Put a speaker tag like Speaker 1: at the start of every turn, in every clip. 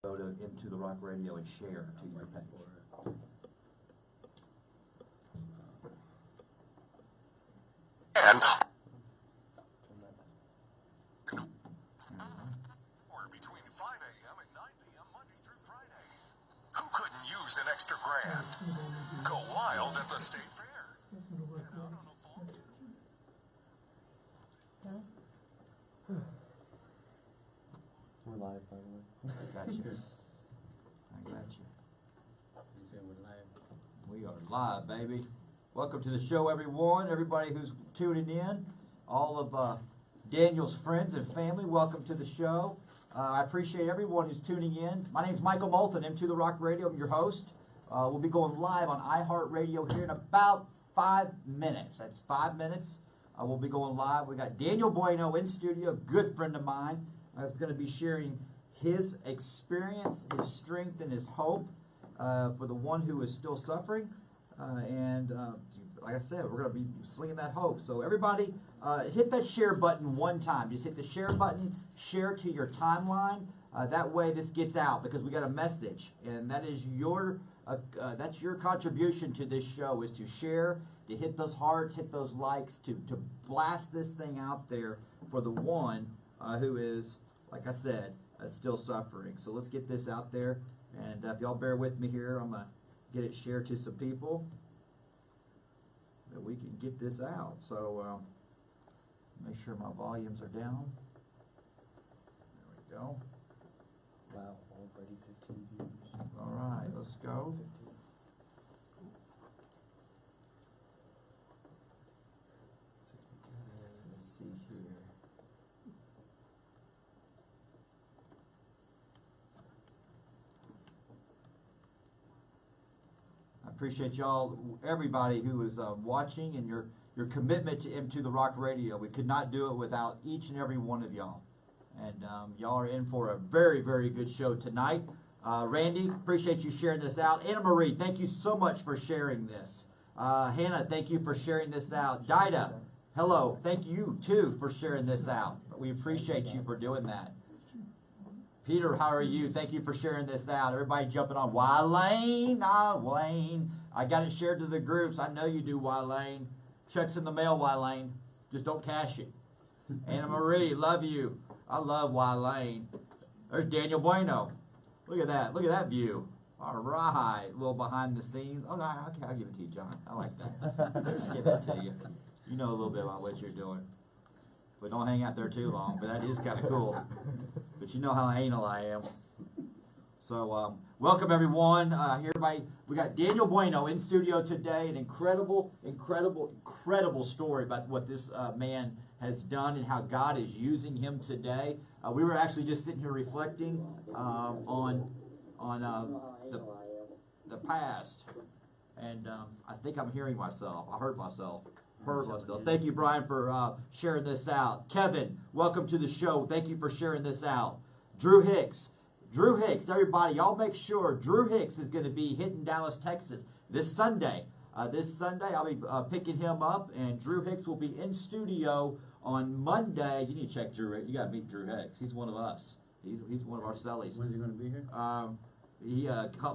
Speaker 1: go to Into the Rock Radio and share to your page.
Speaker 2: And or between 5 a.m. and 9 p.m. Monday through Friday. Who couldn't use an extra grand? Go wild at the State Fair. And out on a fall
Speaker 3: We're live, by the way.
Speaker 1: I got you. I got you.
Speaker 3: You say we're live?
Speaker 1: We are live, baby. Welcome to the show, everyone. Everybody who's tuning in, all of Daniel's friends and family, welcome to the show. I appreciate everyone who's tuning in. My name's Michael Molthan, Into the Rock Radio. I'm your host. We'll be going live on iHeartRadio here in about 5 minutes. That's 5 minutes. We'll be going live. We got Daniel BUENO in studio, a good friend of mine. He's going to be sharing his experience, his strength, and his hope for the one who is still suffering. Like I said, we're going to be slinging that hope. So everybody, hit that share button one time. Just hit the share button, share to your timeline. That way this gets out because we got a message. And that is that's your contribution to this show, is to share, to hit those hearts, hit those likes, to blast this thing out there for the one who is, like I said, still suffering. So let's get this out there. And if y'all bear with me here, I'm going to get it shared to some people that we can get this out. So make sure my volumes are down. There we go.
Speaker 3: Wow, already 15 views.
Speaker 1: All right, let's go. Let's see here. I appreciate y'all, everybody who is watching, and your commitment to Into the Rock Radio. We could not do it without each and every one of y'all. And y'all are in for a very, very good show tonight. Randy, appreciate you sharing this out. Anna Marie, thank you so much for sharing this. Hannah, thank you for sharing this out. Dida, hello, thank you too for sharing this out. We appreciate you for doing that. Peter, how are you? Thank you for sharing this out. Everybody jumping on. Wayne. I got it shared to the groups. I know you do, Wayne. Checks in the mail, Wayne. Just don't cash it. Anna Marie, love you. I love Wayne. There's Daniel BUENO. Look at that. Look at that view. All right. A little behind the scenes. Oh, no, okay, I'll give it to you, John. I like that. I'll give that to you. You know a little bit about what you're doing. But don't hang out there too long. But that is kind of cool. But you know how anal I am. So, welcome everyone. Here, we got Daniel BUENO in studio today. An incredible story about what this man has done and how God is using him today. We were actually just sitting here reflecting on the past, and I think I'm hearing myself. I heard myself. Thank you, Brian, for sharing this out. Kevin, welcome to the show. Thank you for sharing this out. Drew Hicks, everybody, y'all make sure Drew Hicks is going to be hitting Dallas, Texas this Sunday. I'll be picking him up, and Drew Hicks will be in studio on Monday. You need to check Drew. You got to meet Drew Hicks. He's one of us. He's one of our cellies.
Speaker 3: When's he going to be here?
Speaker 1: He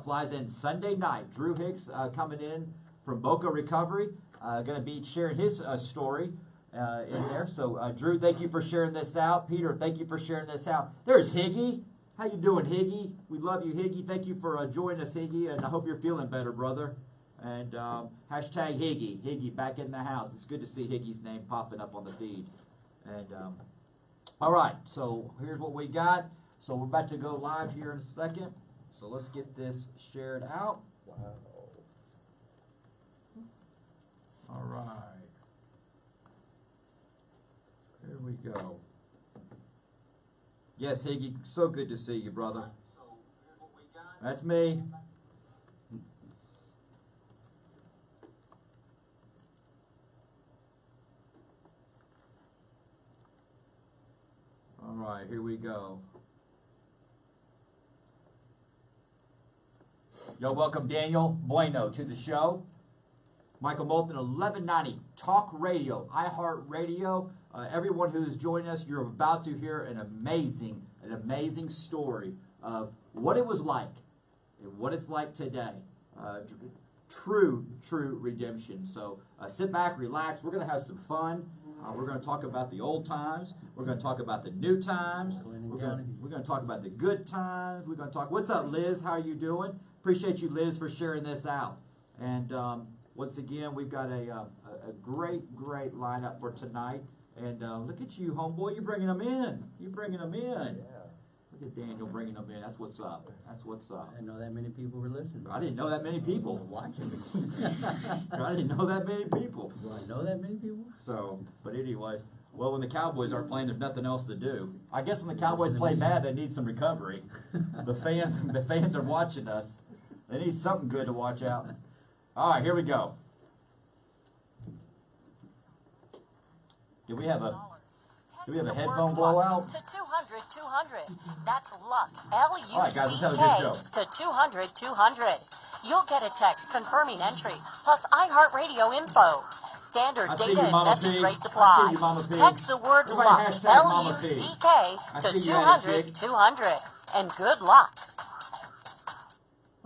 Speaker 1: flies in Sunday night. Drew Hicks coming in from Boca Recovery. Going to be sharing his story in there. So, Drew, thank you for sharing this out. Peter, thank you for sharing this out. There's Higgy. How you doing, Higgy? We love you, Higgy. Thank you for joining us, Higgy, and I hope you're feeling better, brother. And hashtag Higgy. Higgy back in the house. It's good to see Higgy's name popping up on the feed. And all right, so here's what we got. So we're about to go live here in a second. So let's get this shared out.
Speaker 3: Wow.
Speaker 1: All right. Here we go. Yes, Higgy, so good to see you, brother. That's me. All right, here we go. Yo, welcome Daniel BUENO to the show. Michael Molthan, 1190 Talk Radio, iHeartRadio. Everyone who's joining us, you're about to hear an amazing story of what it was like and what it's like today. True redemption. So sit back, relax. We're going to have some fun. We're going to talk about the old times. We're going to talk about the new times. We're going to talk about the good times. We're going to talk. What's up, Liz? How are you doing? Appreciate you, Liz, for sharing this out. And once again, we've got a great lineup for tonight. And look at you, homeboy. You're bringing them in. You're bringing them in.
Speaker 3: Yeah.
Speaker 1: Look at Daniel bringing them in. That's what's up. That's what's up.
Speaker 3: I didn't know that many people were listening.
Speaker 1: I didn't know that many people.
Speaker 3: Watching.
Speaker 1: I didn't know that many people.
Speaker 3: Do I know that many people?
Speaker 1: So, but anyways, well, when the Cowboys aren't playing, there's nothing else to do. I guess when the Cowboys play bad, they need some recovery. The fans are watching us. They need something good to watch out. All right, here we go. Do we have a headphone blowout?
Speaker 4: To 200, 200. That's luck. L-U-C-K
Speaker 1: All right, guys, let's have a good show.
Speaker 4: to 200, 200. You'll get a text confirming entry, plus iHeartRadio info. Standard
Speaker 1: I see
Speaker 4: data
Speaker 1: you,
Speaker 4: and
Speaker 1: Mama
Speaker 4: message
Speaker 1: P.
Speaker 4: rates
Speaker 1: I
Speaker 4: apply.
Speaker 1: see you, Mama P.
Speaker 4: Text the word
Speaker 1: Everybody
Speaker 4: luck,
Speaker 1: hashtag Mama P.
Speaker 4: L-U-C-K
Speaker 1: I
Speaker 4: to
Speaker 1: see you at it,
Speaker 4: 200,
Speaker 1: Pig.
Speaker 4: 200. And good luck.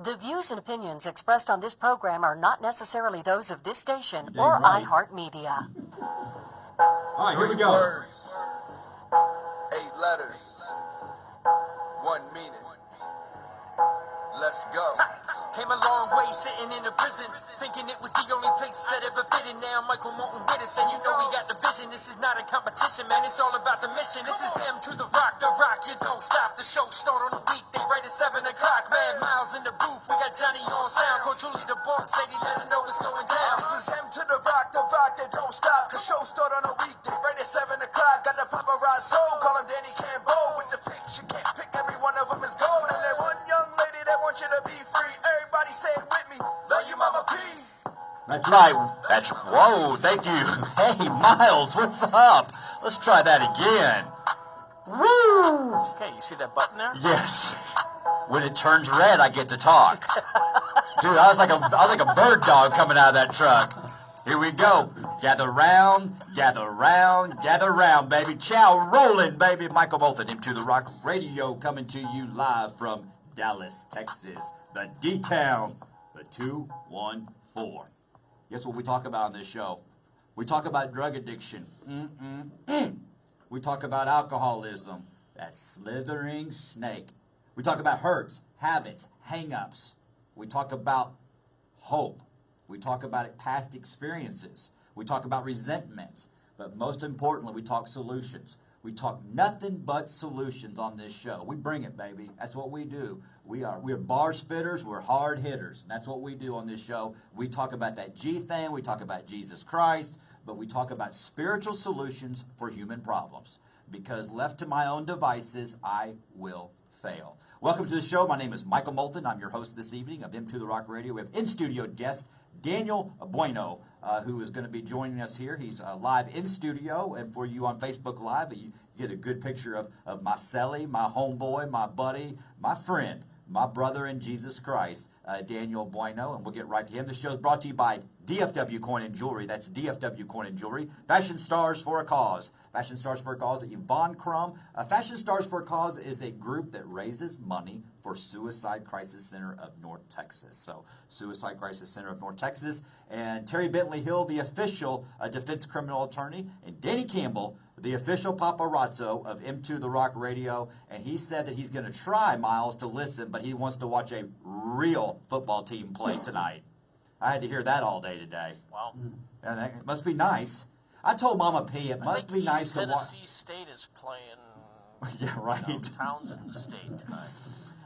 Speaker 4: The views and opinions expressed on this program are not necessarily those of this station
Speaker 1: You're
Speaker 4: or
Speaker 1: dang right.
Speaker 4: iHeartMedia.
Speaker 1: All right, here we go.
Speaker 5: Words, 8 letters, 1 meaning. Let's go.
Speaker 6: Came a long way sitting in a prison, thinking it was the only place that ever fitted. Now Michael Molthan with us, and you know we got the vision. This is not a competition, man, it's all about the mission. This is M to the rock, you don't stop. The show start on a weekday right at 7 o'clock. Man, Miles in the booth, we got Johnny on sound. Coach Julie the boss lady, let her know what's going down.
Speaker 5: This is M to the rock that don't stop. The show start on a weekday right at 7 o'clock. Got the paparazzo, call him Danny Cambo. With the pics, you can't pick every one of them is gold. And that one young lady that wants you to be free. Everybody say it with me. Love you, Mama P.
Speaker 1: That's
Speaker 7: Right, whoa, thank you. Hey, Miles, what's up? Let's try that again. Woo!
Speaker 6: Okay, you see that button there?
Speaker 7: Yes. When it turns red, I get to talk. Dude, I was like a bird dog coming out of that truck. Here we go. Gather round, baby. Chow rolling, baby. Michael Molthan, Into the Rock Radio, coming to you live from Dallas, Texas. The D-Town, the 214. Guess what we talk about on this show? We talk about drug addiction. We talk about alcoholism, that slithering snake. We talk about hurts, habits, hang-ups. We talk about hope. We talk about past experiences. We talk about resentments. But most importantly, we talk solutions. We talk nothing but solutions on this show. We bring it, baby. That's what we do. We're bar spitters. We're hard hitters. And that's what we do on this show. We talk about that G thing. We talk about Jesus Christ. But we talk about spiritual solutions for human problems. Because left to my own devices, I will fail. Welcome to the show. My name is Michael Molthan. I'm your host this evening of Into the Rock Radio. We have in-studio guest Daniel BUENO, who is going to be joining us here. He's live in studio, and for you on Facebook Live, you get a good picture of my celly, my homeboy, my buddy, my friend, my brother in Jesus Christ, Daniel BUENO, and we'll get right to him. The show is brought to you by DFW Coin and Jewelry. That's DFW Coin and Jewelry. Fashion Stars for a Cause. Fashion Stars for a Cause. Yvonne Crum. Fashion Stars for a Cause is a group that raises money for Suicide Crisis Center of North Texas. So, Suicide Crisis Center of North Texas. And Terry Bentley Hill, the official defense criminal attorney. And Danny Campbell, the official paparazzo of M2 The Rock Radio. And he said that he's going to try, Miles, to listen, but he wants to watch a real football team play tonight. I had to hear that all day today.
Speaker 6: Wow.
Speaker 7: And that must be nice. I told Mama P it must be nice to watch.
Speaker 6: Tennessee State is playing
Speaker 7: Yeah, right.
Speaker 6: Townsend State tonight.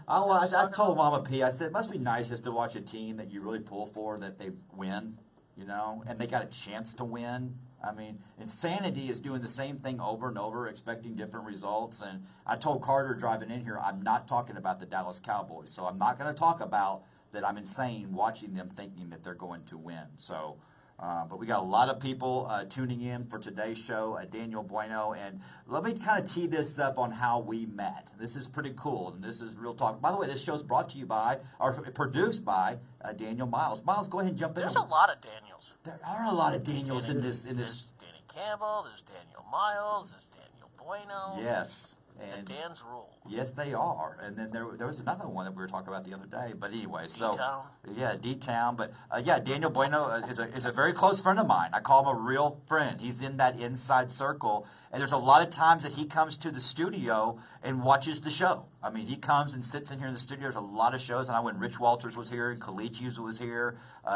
Speaker 7: I told Mama P, I said, it must be nice just to watch a team that you really pull for, that they win, you know, and they got a chance to win. I mean, insanity is doing the same thing over and over, expecting different results. And I told Carter driving in here, I'm not talking about the Dallas Cowboys. So I'm not going to talk about that I'm insane watching them thinking that they're going to win. So, but we got a lot of people tuning in for today's show, Daniel BUENO. And let me kind of tee this up on how we met. This is pretty cool, and this is real talk. By the way, this show's brought to you by, or produced by, Daniel Miles. Miles, go ahead and jump in.
Speaker 6: There's a lot of Daniels.
Speaker 7: There are a lot of Daniels in this.
Speaker 6: There's Danny Campbell, there's Daniel Miles, there's Daniel BUENO.
Speaker 7: Yes. And
Speaker 8: Dan's rule.
Speaker 7: yes, they are. And then there was another one that we were talking about the other day. But anyway, so
Speaker 8: D-Town.
Speaker 7: yeah, D-Town. But yeah, Daniel Bueno is a very close friend of mine. I call him a real friend. He's in that inside circle, and there's a lot of times that he comes to the studio and watches the show. I mean, he comes and sits in here in the studio. There's a lot of shows, and when Rich Walters was here and Kalichi was here,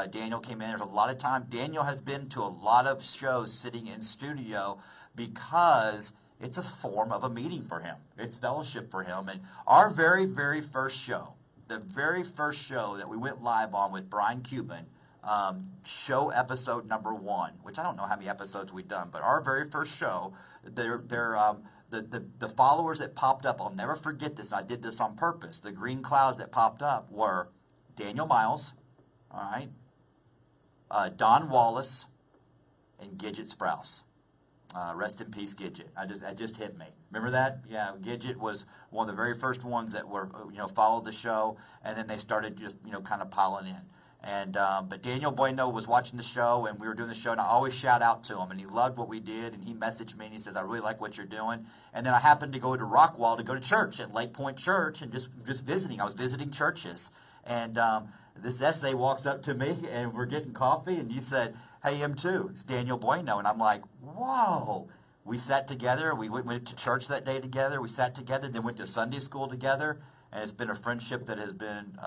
Speaker 7: Daniel came in. There's a lot of time. Daniel has been to a lot of shows sitting in studio because it's a form of a meeting for him. It's fellowship for him. And our very, very first show, the very first show that we went live on with Brian Cuban, show episode number 1, which I don't know how many episodes we've done, but our very first show, the followers that popped up, I'll never forget this, and I did this on purpose. The green clouds that popped up were Daniel Miles, all right, Don Wallace, and Gidget Sprouse. Rest in peace, Gidget. That just hit me. Remember that? Yeah, Gidget was one of the very first ones that were, followed the show, and then they started just, kind of piling in. And but Daniel Bueno was watching the show, and we were doing the show, and I always shout out to him, and he loved what we did, and he messaged me, and he says, I really like what you're doing. And then I happened to go to Rockwall to go to church at Lake Point Church, and just visiting. I was visiting churches, and this essay walks up to me, and we're getting coffee, and you said, hey, him too. It's Daniel Bueno. And I'm like, whoa. We sat together. We went to church that day together. We sat together, then went to Sunday school together. And it's been a friendship that has been,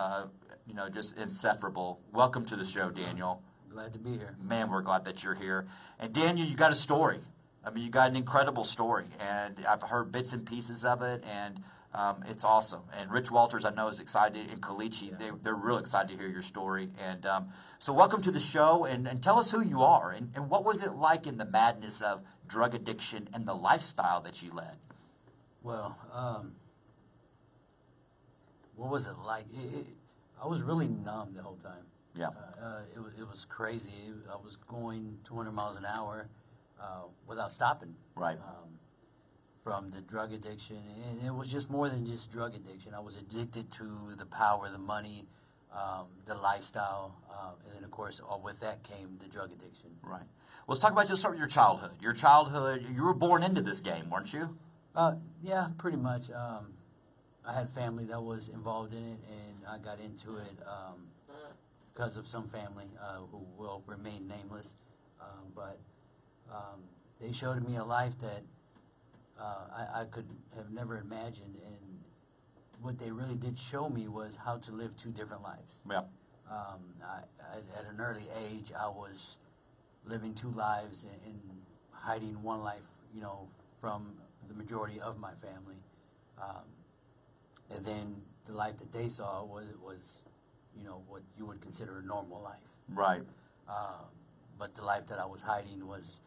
Speaker 7: just inseparable. Welcome to the show, Daniel.
Speaker 3: Glad to be here.
Speaker 7: Man, we're glad that you're here. And Daniel, you got a story. I mean, you got an incredible story. And I've heard bits and pieces of it. And it's awesome. And Rich Walters, I know, is excited, and Kalichi,
Speaker 3: Yeah.
Speaker 7: they're real excited to hear your story. And so welcome to the show, and tell us who you are, and what was it like in the madness of drug addiction and the lifestyle that you led?
Speaker 3: Well, what was it like? I was really numb the whole time.
Speaker 7: Yeah.
Speaker 3: It was crazy. I was going 200 miles an hour without stopping.
Speaker 7: Right.
Speaker 3: From the drug addiction, and it was just more than just drug addiction. I was addicted to the power, the money, the lifestyle, and then of course, with that came the drug addiction.
Speaker 7: Right. Well, let's talk about just sort of your childhood. Your childhood, you were born into this game, weren't you?
Speaker 3: Yeah, pretty much. I had family that was involved in it, and I got into it because of some family who will remain nameless. But they showed me a life that I could have never imagined, and what they really did show me was how to live 2 different lives.
Speaker 7: Yeah.
Speaker 3: At an early age, I was living 2 lives and hiding one life, from the majority of my family. And then the life that they saw was what you would consider a normal life.
Speaker 7: Right.
Speaker 3: But the life that I was hiding was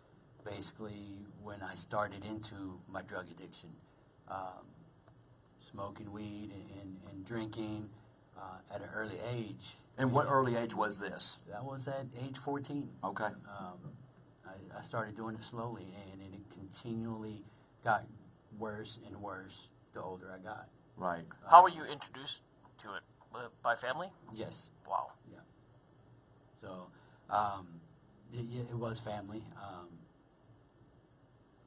Speaker 3: basically when I started into my drug addiction, smoking weed and drinking at an early age.
Speaker 7: And what early age was this?
Speaker 3: That was at age 14.
Speaker 7: Okay.
Speaker 3: I started doing it slowly, and it continually got worse and worse the older I got.
Speaker 7: Right.
Speaker 8: How were you introduced to it? By family?
Speaker 3: Yes.
Speaker 8: Wow.
Speaker 3: Yeah. So, it was family.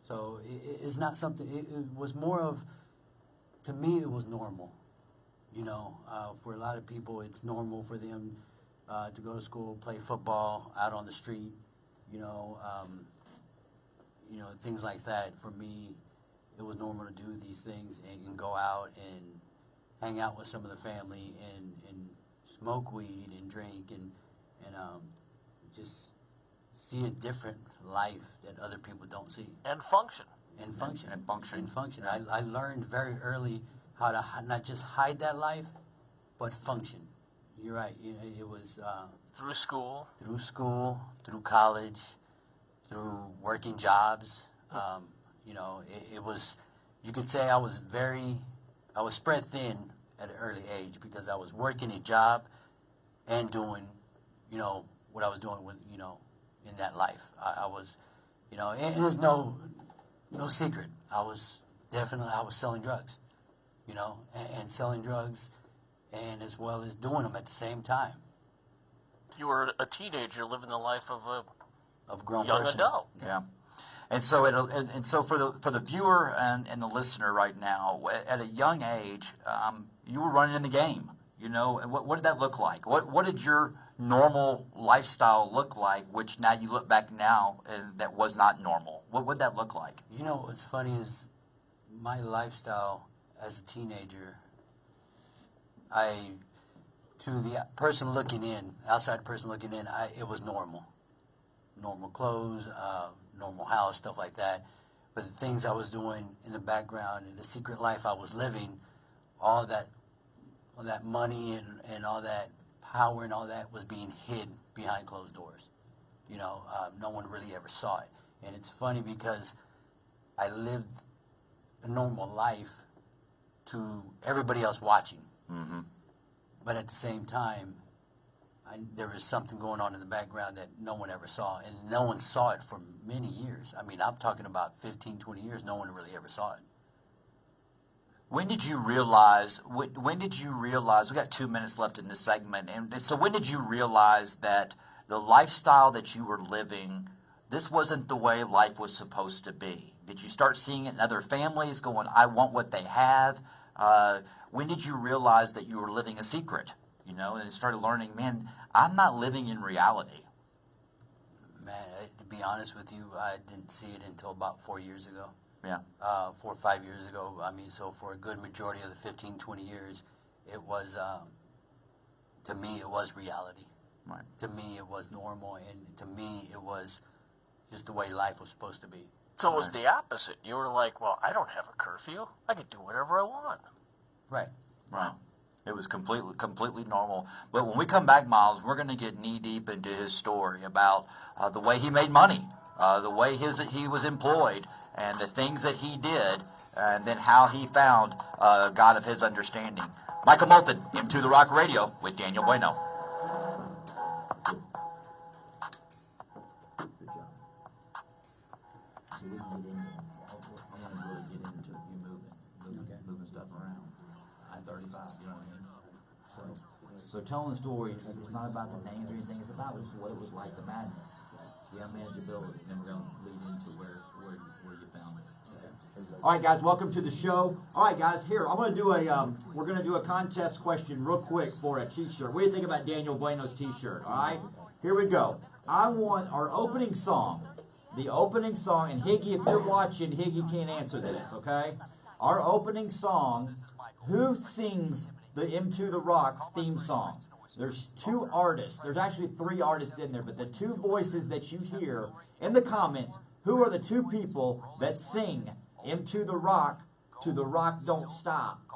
Speaker 3: So it's not something. It was more of, to me, it was normal. For a lot of people, it's normal for them to go to school, play football out on the street. Things like that. For me, it was normal to do these things and go out and hang out with some of the family and smoke weed and drink and just see a different life that other people don't see.
Speaker 8: And function.
Speaker 3: And function.
Speaker 7: And function.
Speaker 3: And function. I learned very early how to not just hide that life, but function. You're right. It was
Speaker 8: Through school.
Speaker 3: through school, through college, through working jobs. It was, you could say I was spread thin at an early age because I was working a job and doing, what I was doing with, in that life. I was, and there's no secret. I was selling drugs, and selling drugs, and as well as doing them at the same time.
Speaker 8: You were a teenager living the life of a
Speaker 3: Of grown
Speaker 8: young
Speaker 3: person.
Speaker 8: adult.
Speaker 7: Yeah. And so, and so for the viewer and the listener right now, at a young age, you were running in the game. You know, and what did that look like? What did your normal lifestyle look like? Which now you look back now, and that was not normal. What would that look like?
Speaker 3: You know, what's funny is my lifestyle as a teenager. To the person looking in, outside person looking in, it was normal. Normal clothes, normal house, stuff like that. But the things I was doing in the background and the secret life I was living, all that money and all that power and all that was being hid behind closed doors. You know, no one really ever saw it. And it's funny because I lived a normal life to everybody else watching.
Speaker 7: Mm-hmm.
Speaker 3: But at the same time, there was something going on in the background that no one ever saw. And no one saw it for many years. I mean, I'm talking about 15, 20 years. No one really ever saw it.
Speaker 7: When did you realize, when did you realize, we got 2 minutes left in this segment, and so when did you realize that the lifestyle that you were living, this wasn't the way life was supposed to be? Did you start seeing it in other families going, I want what they have? When did you realize that you were living a secret, you know, and started learning, man, I'm not living in reality?
Speaker 3: Man, to be honest with you, I didn't see it until about 4 years ago.
Speaker 7: Yeah.
Speaker 3: 4 or 5 years ago. I mean, so for a good majority of the 15, 20 years, it was, to me, it was reality.
Speaker 7: Right.
Speaker 3: To me, it was normal, and to me, it was just the way life was supposed to be.
Speaker 8: So it was the opposite. You were like, well, I don't have a curfew. I can do whatever I want.
Speaker 3: Right.
Speaker 7: Right. It was completely normal. But when we come back, Miles, we're going to get knee-deep into his story about the way he made money, the way he was employed, and the things that he did, and then how he found a God of his understanding. Michael Molthan, Into the Rock Radio with Daniel Bueno.
Speaker 1: So telling the story, it's not about the names or anything, it's about just what it was like, the madness, the unmanageability, and then we're going to lead into where you found it. All right, guys, welcome to the show. All right, guys, here, I'm going to do we're going to do a contest question real quick for a t-shirt. What do you think about Daniel Bueno's t-shirt, all right? Here we go. I want our opening song, and Higgy, if you're watching, Higgy can't answer this, okay? Our opening song, who sings the Into the Rock theme song? There's 2 artists. There's actually 3 artists in there, but the 2 voices that you hear in the comments, who are the 2 people that sing Into the Rock to the Rock Don't Stop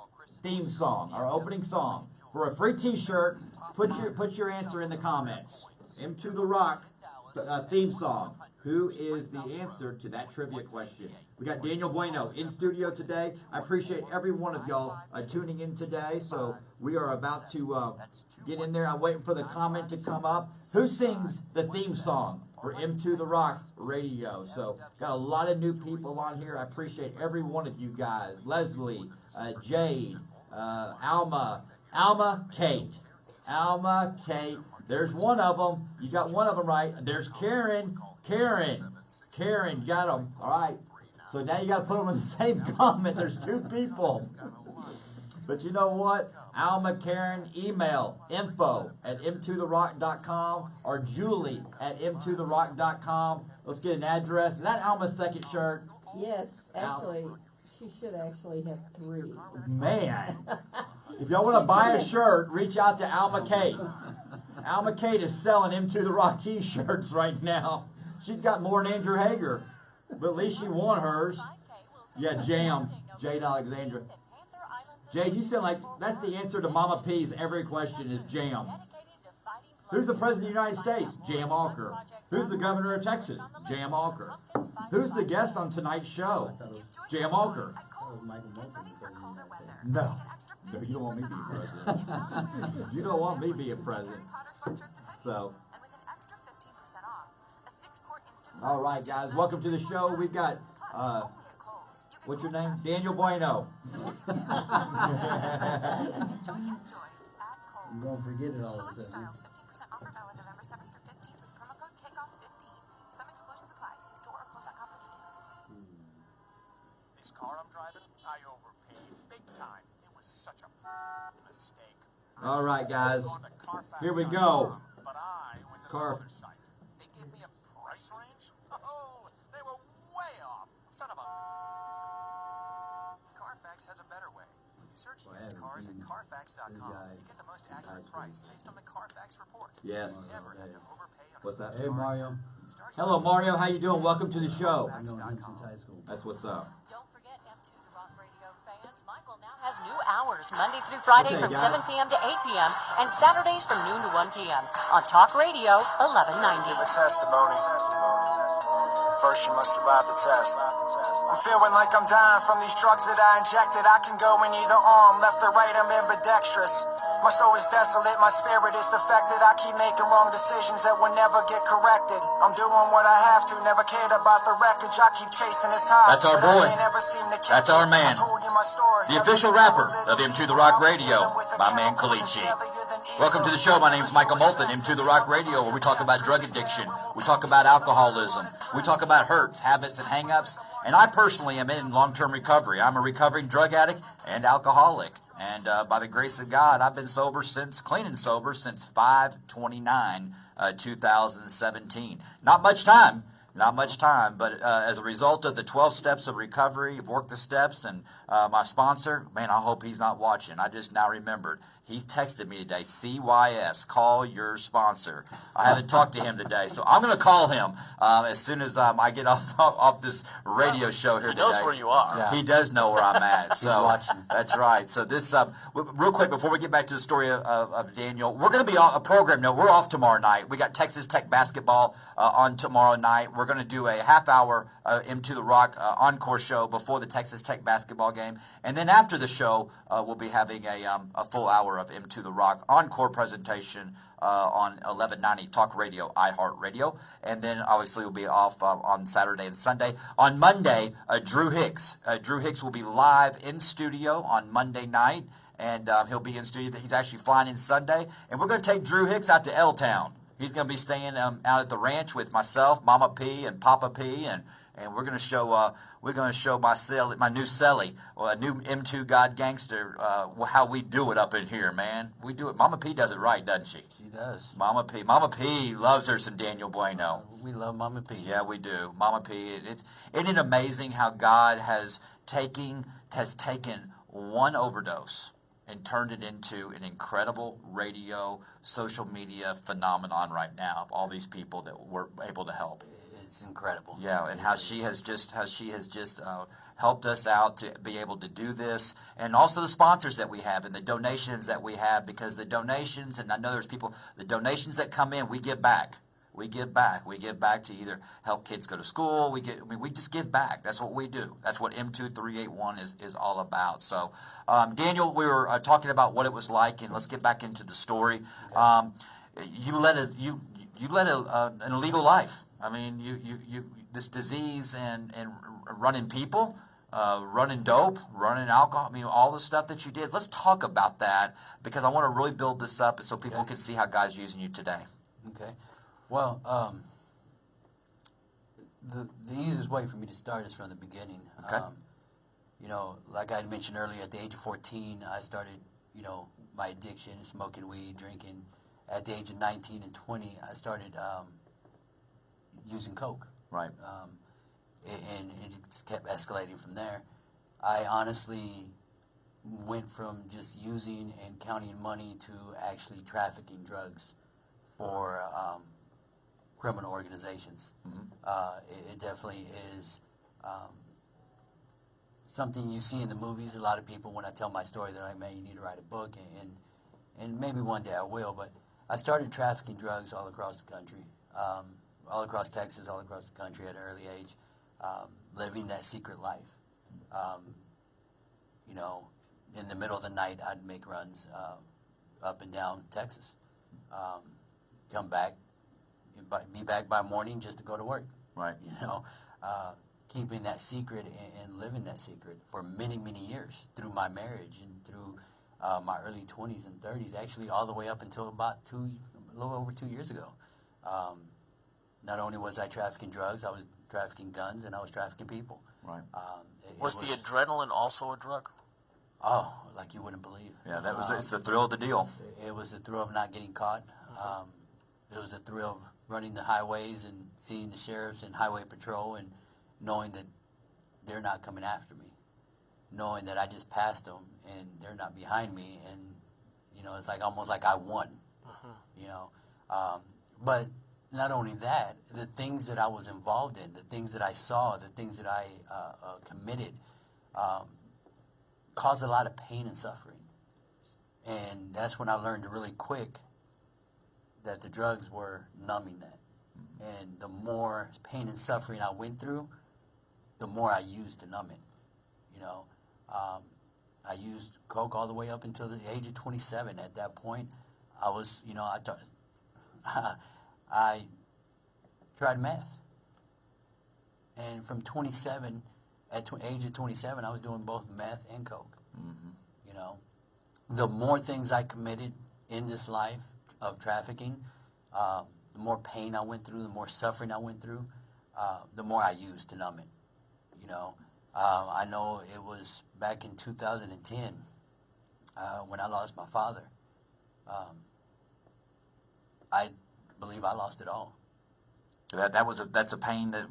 Speaker 1: theme song, our opening song? For a free t-shirt, put your answer in the comments. Into the Rock theme song. Who is the answer to that trivia question? We got Daniel Bueno in studio today. I appreciate every one of y'all tuning in today. So we are about to get in there. I'm waiting for the comment to come up. Who sings the theme song for Into the Rock Radio? So got a lot of new people on here. I appreciate every one of you guys. Leslie, Jade, Alma, Kate. There's one of them. You got one of them right. There's Karen, got them. All right. So now you got to put them in the same comment. There's 2 people. But you know what? Alma, Karen, email info@mtotherock.com or Julie@mtotherock.com. Let's get an address. Is that Alma's second shirt?
Speaker 9: Yes, actually, she should actually have 3.
Speaker 1: Man. If y'all want to buy a shirt, reach out to Alma Kate. Alma Kate is selling Into the Rock t-shirts right now. She's got more than Andrew Hager, but at least she won hers. Yeah, Jam, Jade Alexandra. Jade, you sound like that's the answer to Mama P's every question is Jam. Who's the President of the United States? Jam Alker. Who's the Governor of Texas? Jam Alker. Who's the guest on tonight's show? Jam Alker. No, you don't want me being president. You don't want me being president. So, all right, guys, welcome to the show. We've got, what's your name? Daniel Bueno.
Speaker 10: You won't forget it all of a sudden.
Speaker 2: time. It was such a mistake.
Speaker 1: All right, guys. Here we go.
Speaker 2: But I went to some other site. They gave me a price range? Oh, they were way off. Son of a... Carfax has a better way. You search used cars at Carfax.com. You get the most accurate price based on the Carfax report.
Speaker 1: Yes.
Speaker 2: You never have to overpay on
Speaker 1: What's that?
Speaker 10: Hey, Mario.
Speaker 1: Hello, Mario. How you doing? Welcome to the show.
Speaker 10: I've known him since high school.
Speaker 1: That's what's up.
Speaker 4: Don't forget M2 The Rock Radio fans. Michael now has new hours Monday through Friday
Speaker 1: Okay,
Speaker 4: from
Speaker 1: guys.
Speaker 4: 7 p.m. to 8 p.m. and Saturdays from noon to 1 p.m. on Talk Radio 1190.
Speaker 5: Give a testimony. First, you must survive the test. I'm feeling like I'm dying from these drugs that I injected. I can go in either arm, left or right, I'm ambidextrous. My soul is desolate, my spirit is defected. I keep making wrong decisions that will never get corrected. I'm doing what I have to, never cared about the wreckage. I keep chasing this high.
Speaker 7: That's our
Speaker 5: but I
Speaker 7: boy.
Speaker 5: ain't never seem to catch
Speaker 7: That's our
Speaker 5: it.
Speaker 7: man.
Speaker 5: I told you my story.
Speaker 7: The official rapper of M2 The Rock Radio, my man Kalichi. Welcome to the show. My name's Michael Molthan, M2 The Rock Radio, where we talk about drug addiction, we talk about alcoholism, we talk about hurts, habits, and hang-ups. And I personally am in long-term recovery. I'm a recovering drug addict and alcoholic. And by the grace of God, I've been clean and sober since 5/29/2017. Not much time, but as a result of the 12 steps of recovery, I've worked the steps, and my sponsor, man, I hope he's not watching. I just now remembered. He texted me today, CYS, call your sponsor. I haven't talked to him today, so I'm going to call him as soon as I get off this radio show here today.
Speaker 8: He knows where you are.
Speaker 3: Yeah.
Speaker 7: He does know where I'm at. So
Speaker 3: watching.
Speaker 7: That's right. So this, real quick before we get back to the story of Daniel, we're going to be on a program note. We're off tomorrow night. We got Texas Tech basketball on tomorrow night. We're going to do a half-hour M2 The Rock encore show before the Texas Tech basketball game, and then after the show, we'll be having a full hour of M2 The Rock encore presentation on 1190 Talk Radio, iHeart Radio, and then obviously we'll be off on Saturday and Sunday. On Monday, Drew Hicks. Drew Hicks will be live in studio on Monday night, and he'll be in studio. He's actually flying in Sunday, and we're going to take Drew Hicks out to L-Town. He's going to be staying out at the ranch with myself, Mama P, and Papa P, and we're going to show my new celly, a new M2 God Gangster, how we do it up in here, man. We do it. Mama P does it right, doesn't she?
Speaker 3: She does.
Speaker 7: Mama P loves her some Daniel Bueno.
Speaker 3: We love Mama P.
Speaker 7: Yeah, we do. Mama P. Isn't it amazing how God has taken one overdose and turned it into an incredible radio, social media phenomenon right now of all these people that we're able to help.
Speaker 3: It's incredible.
Speaker 7: Yeah, and how she has just helped us out to be able to do this, and also the sponsors that we have and the donations that we have, because the donations, and I know there's people, the donations that come in, we give back. We give back. We give back to either help kids go to school. We just give back. That's what we do. That's what M2381 is all about. So, Daniel, we were talking about what it was like, and let's get back into the story. You led an illegal life. I mean, you this disease and running people, running dope, running alcohol. I mean, all the stuff that you did. Let's talk about that, because I want to really build this up so people can see how God's using you today.
Speaker 3: Okay. Well, the easiest way for me to start is from the beginning.
Speaker 7: Okay.
Speaker 3: Like I had mentioned earlier, at the age of 14, I started, my addiction, smoking weed, drinking. At the age of 19 and 20, I started using coke.
Speaker 7: Right.
Speaker 3: And it just kept escalating from there. I honestly went from just using and counting money to actually trafficking drugs for criminal organizations. It definitely is something you see in the movies. A lot of people, when I tell my story, they're like, man, you need to write a book, and maybe one day I will. But I started trafficking drugs all across the country, all across Texas, all across the country at an early age, living that secret life. In the middle of the night, I'd make runs up and down Texas, come back, be back by morning just to go to work.
Speaker 7: Right.
Speaker 3: Keeping that secret and living that secret for many, many years through my marriage and through my early 20s and 30s, actually all the way up until about a little over 2 years ago. Not only was I trafficking drugs, I was trafficking guns, and I was trafficking people.
Speaker 7: Right.
Speaker 8: Was the adrenaline also a drug?
Speaker 3: Oh, like you wouldn't believe.
Speaker 7: Yeah, that was it's the thrill of the deal.
Speaker 3: It was the thrill of not getting caught. It was the thrill of running the highways and seeing the sheriffs and highway patrol and knowing that they're not coming after me, knowing that I just passed them and they're not behind me, and you know, it's like almost like I won. You know, but not only that, the things that I was involved in, the things that I saw, the things that I committed, caused a lot of pain and suffering. And that's when I learned really quick that the drugs were numbing that. And the more pain and suffering I went through, the more I used to numb it. You know, I used coke all the way up until the age of 27. At that point, I was, you know, I tried meth. And from 27, at age of 27, I was doing both meth and coke. You know, the more things I committed in this life of trafficking, the more pain I went through, the more suffering I went through, the more I used to numb it. You know, I know it was back in 2010 when I lost my father. I believe I lost it all.
Speaker 7: That's a pain that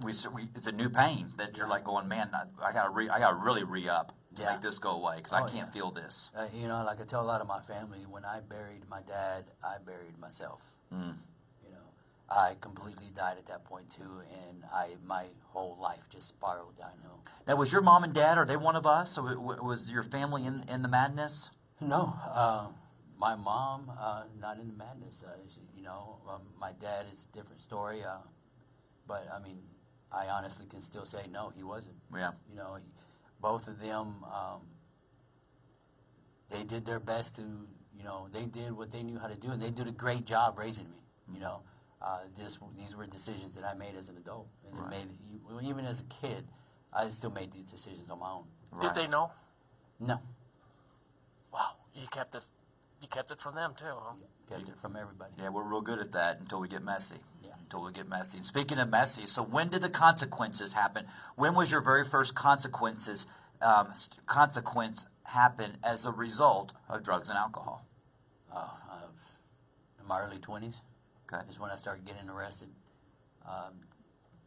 Speaker 7: it's a new pain that you're like going, man, I gotta really re-up to make this go away because I can't feel this.
Speaker 3: You know, like I tell a lot of my family, when I buried my dad, I buried myself. You know, I completely died at that point too, and my whole life just spiraled downhill.
Speaker 7: Now, was your mom and dad, are they one of us? So was your family in the madness?
Speaker 3: No, my mom, not in the madness. You know, my dad is a different story. But I mean, I honestly can still say no, he wasn't.
Speaker 7: Yeah.
Speaker 3: You know, both of them, they did their best to, you know, they did what they knew how to do, and they did a great job raising me. You know, these were decisions that I made as an adult, and even as a kid, I still made these decisions on my own.
Speaker 8: Did they know?
Speaker 3: No.
Speaker 8: Wow, you kept it from them too, huh?
Speaker 3: Kept it from everybody.
Speaker 7: Yeah, we're real good at that until we get messy.
Speaker 3: Yeah.
Speaker 7: Until we get messy. And speaking of messy, so when did the consequences happen? When was your very first consequence happen as a result of drugs and alcohol?
Speaker 3: In my early 20s.
Speaker 7: Okay.
Speaker 3: Is when I started getting arrested.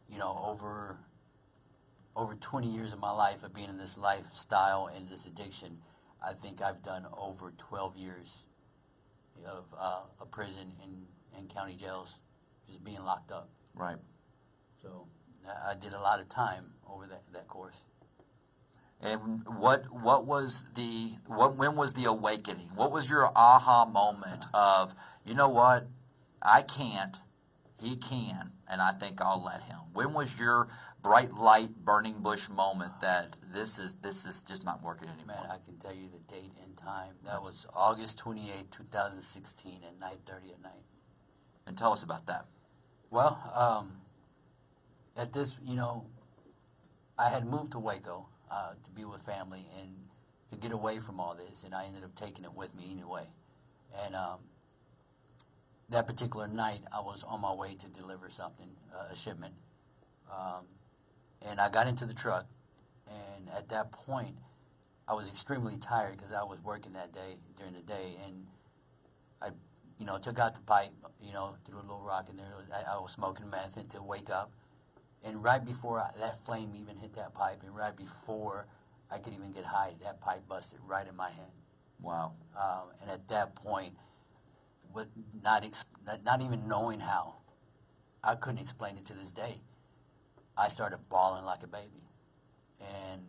Speaker 3: You know, over 20 years of my life of being in this lifestyle and this addiction, I think I've done over 12 years of a prison in county jails, just being locked up.
Speaker 7: Right.
Speaker 3: So I did a lot of time over that course.
Speaker 7: And when was the awakening? What was your aha moment of, you know what, I can't, he can, and I think I'll let him? When was your bright light, burning bush moment that this is just not working anymore?
Speaker 3: Man, I can tell you the date and time. That was August 28, 2016 at 9:30 at night.
Speaker 7: And tell us about that.
Speaker 3: Well, at this, you know, I had moved to Waco to be with family and to get away from all this, and I ended up taking it with me anyway. And that particular night, I was on my way to deliver something, a shipment. And I got into the truck, and at that point, I was extremely tired because I was working that day, during the day, and I, you know, took out the pipe, you know, threw a little rock in there. I was smoking meth until wake up. And right before that flame even hit that pipe, and right before I could even get high, that pipe busted right in my hand.
Speaker 7: Wow.
Speaker 3: And at that point, with not even knowing how, I couldn't explain it to this day. I started bawling like a baby. And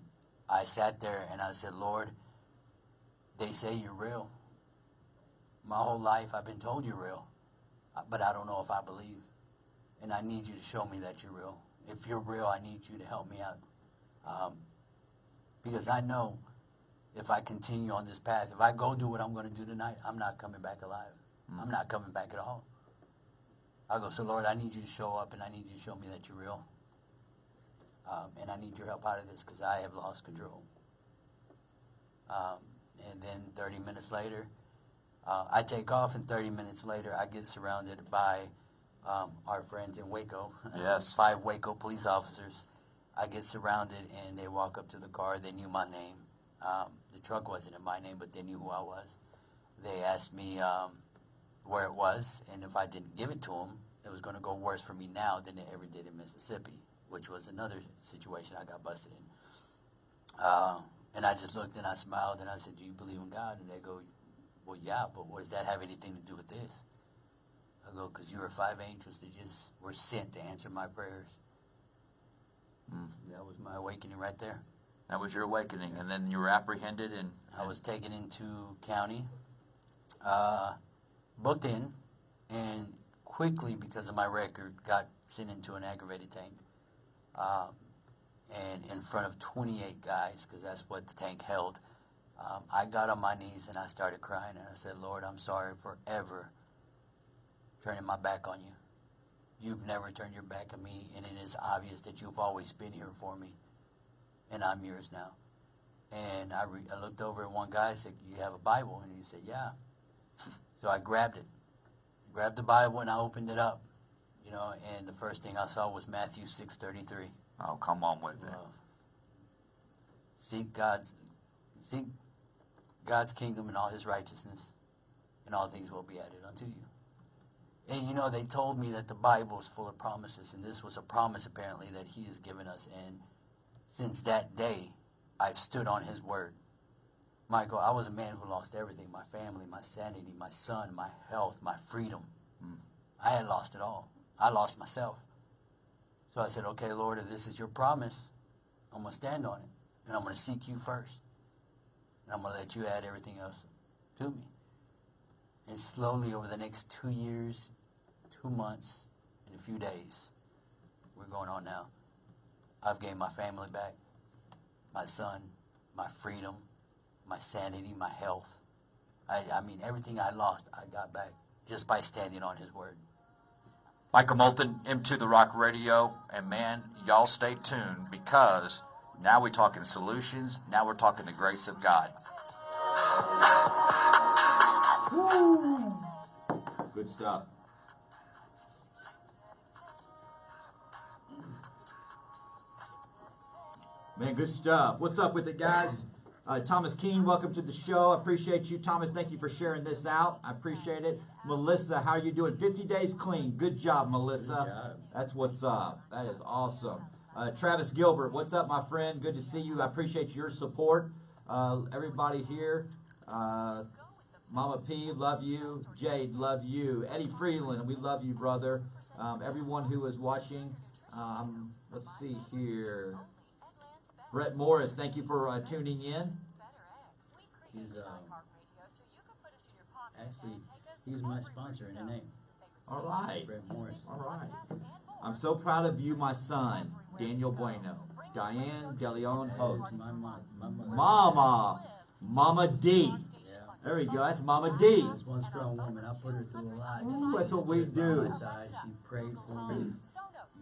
Speaker 3: I sat there and I said, Lord, they say you're real. My whole life I've been told you're real, but I don't know if I believe. And I need you to show me that you're real. If you're real, I need you to help me out. Because I know if I continue on this path, if I go do what I'm going to do tonight, I'm not coming back alive. I'm not coming back at all. I go, so Lord, I need you to show up, and I need you to show me that you're real. And I need your help out of this because I have lost control. And then 30 minutes later, I take off, and 30 minutes later, I get surrounded by our friends in Waco.
Speaker 7: Yes.
Speaker 3: 5 Waco police officers. I get surrounded, and they walk up to the car. They knew my name. the truck wasn't in my name, but they knew who I was. They asked me where it was, and if I didn't give it to them, it was going to go worse for me now than it ever did in Mississippi, which was another situation I got busted in. And I just looked and I smiled and I said, "Do you believe in God?" And they go, "Well, yeah, but what does that have anything to do with this?" I go, "Because you were 5 angels that just were sent to answer my prayers." That was my awakening right there.
Speaker 7: That was your awakening, and then you were apprehended, and
Speaker 3: I was taken into county, booked in, and quickly, because of my record, got sent into an aggravated tank. And in front of 28 guys, because that's what the tank held, I got on my knees and I started crying, and I said, "Lord, I'm sorry for ever turning my back on you. You've never turned your back on me, and it is obvious that you've always been here for me, and I'm yours now." And I looked over at one guy and said, "You have a Bible?" And he said, "Yeah." So I grabbed the Bible, and I opened it up, you know, and the first thing I saw was Matthew 6:33.
Speaker 7: oh, come on with it.
Speaker 3: Seek God's kingdom and all his righteousness, and all things will be added unto you. And you know, they told me that the Bible is full of promises, and this was a promise apparently that he has given us. And since that day, I've stood on his word. Michael, I was a man who lost everything: my family, my sanity, my son, my health, my freedom. I had lost it all. I lost myself. So I said, "Okay, Lord, if this is your promise, I'm going to stand on it, and I'm going to seek you first, and I'm going to let you add everything else to me." And slowly, over the next 2 years, 2 months, and a few days, we're going on now, I've gained my family back, my son, my freedom, my sanity, my health. I mean, everything I lost, I got back just by standing on his word.
Speaker 7: Michael Molthan, M2 The Rock Radio, and man, y'all stay tuned, because now we're talking solutions, now we're talking the grace of God.
Speaker 1: Woo. Good stuff. Man, good stuff. What's up with it, guys? Thomas Keene, welcome to the show. I appreciate you, Thomas. Thank you for sharing this out. I appreciate it. Melissa, how are you doing? 50 days clean. Good job, Melissa.
Speaker 10: Good job.
Speaker 1: That's what's up. That is awesome. Travis Gilbert, what's up, my friend? Good to see you. I appreciate your support. Everybody here. Mama P, love you. Jade, love you. Eddie Freeland, we love you, brother. Everyone who is watching. Let's see here. Brett Morris, thank you for tuning in.
Speaker 10: He's actually, he's my sponsor in the name.
Speaker 1: All right.
Speaker 10: Brett Morris.
Speaker 1: All right. I'm so proud of you, my son, Daniel Bueno. Diane DeLeon Host.
Speaker 10: My mom, my mother.
Speaker 1: Mama D.
Speaker 10: Yeah.
Speaker 1: There we go. That's Mama D.
Speaker 10: She's one strong woman. I put her through a lot.
Speaker 1: Ooh, that's what we
Speaker 10: She stood by
Speaker 1: do.
Speaker 10: my side. She prayed for me.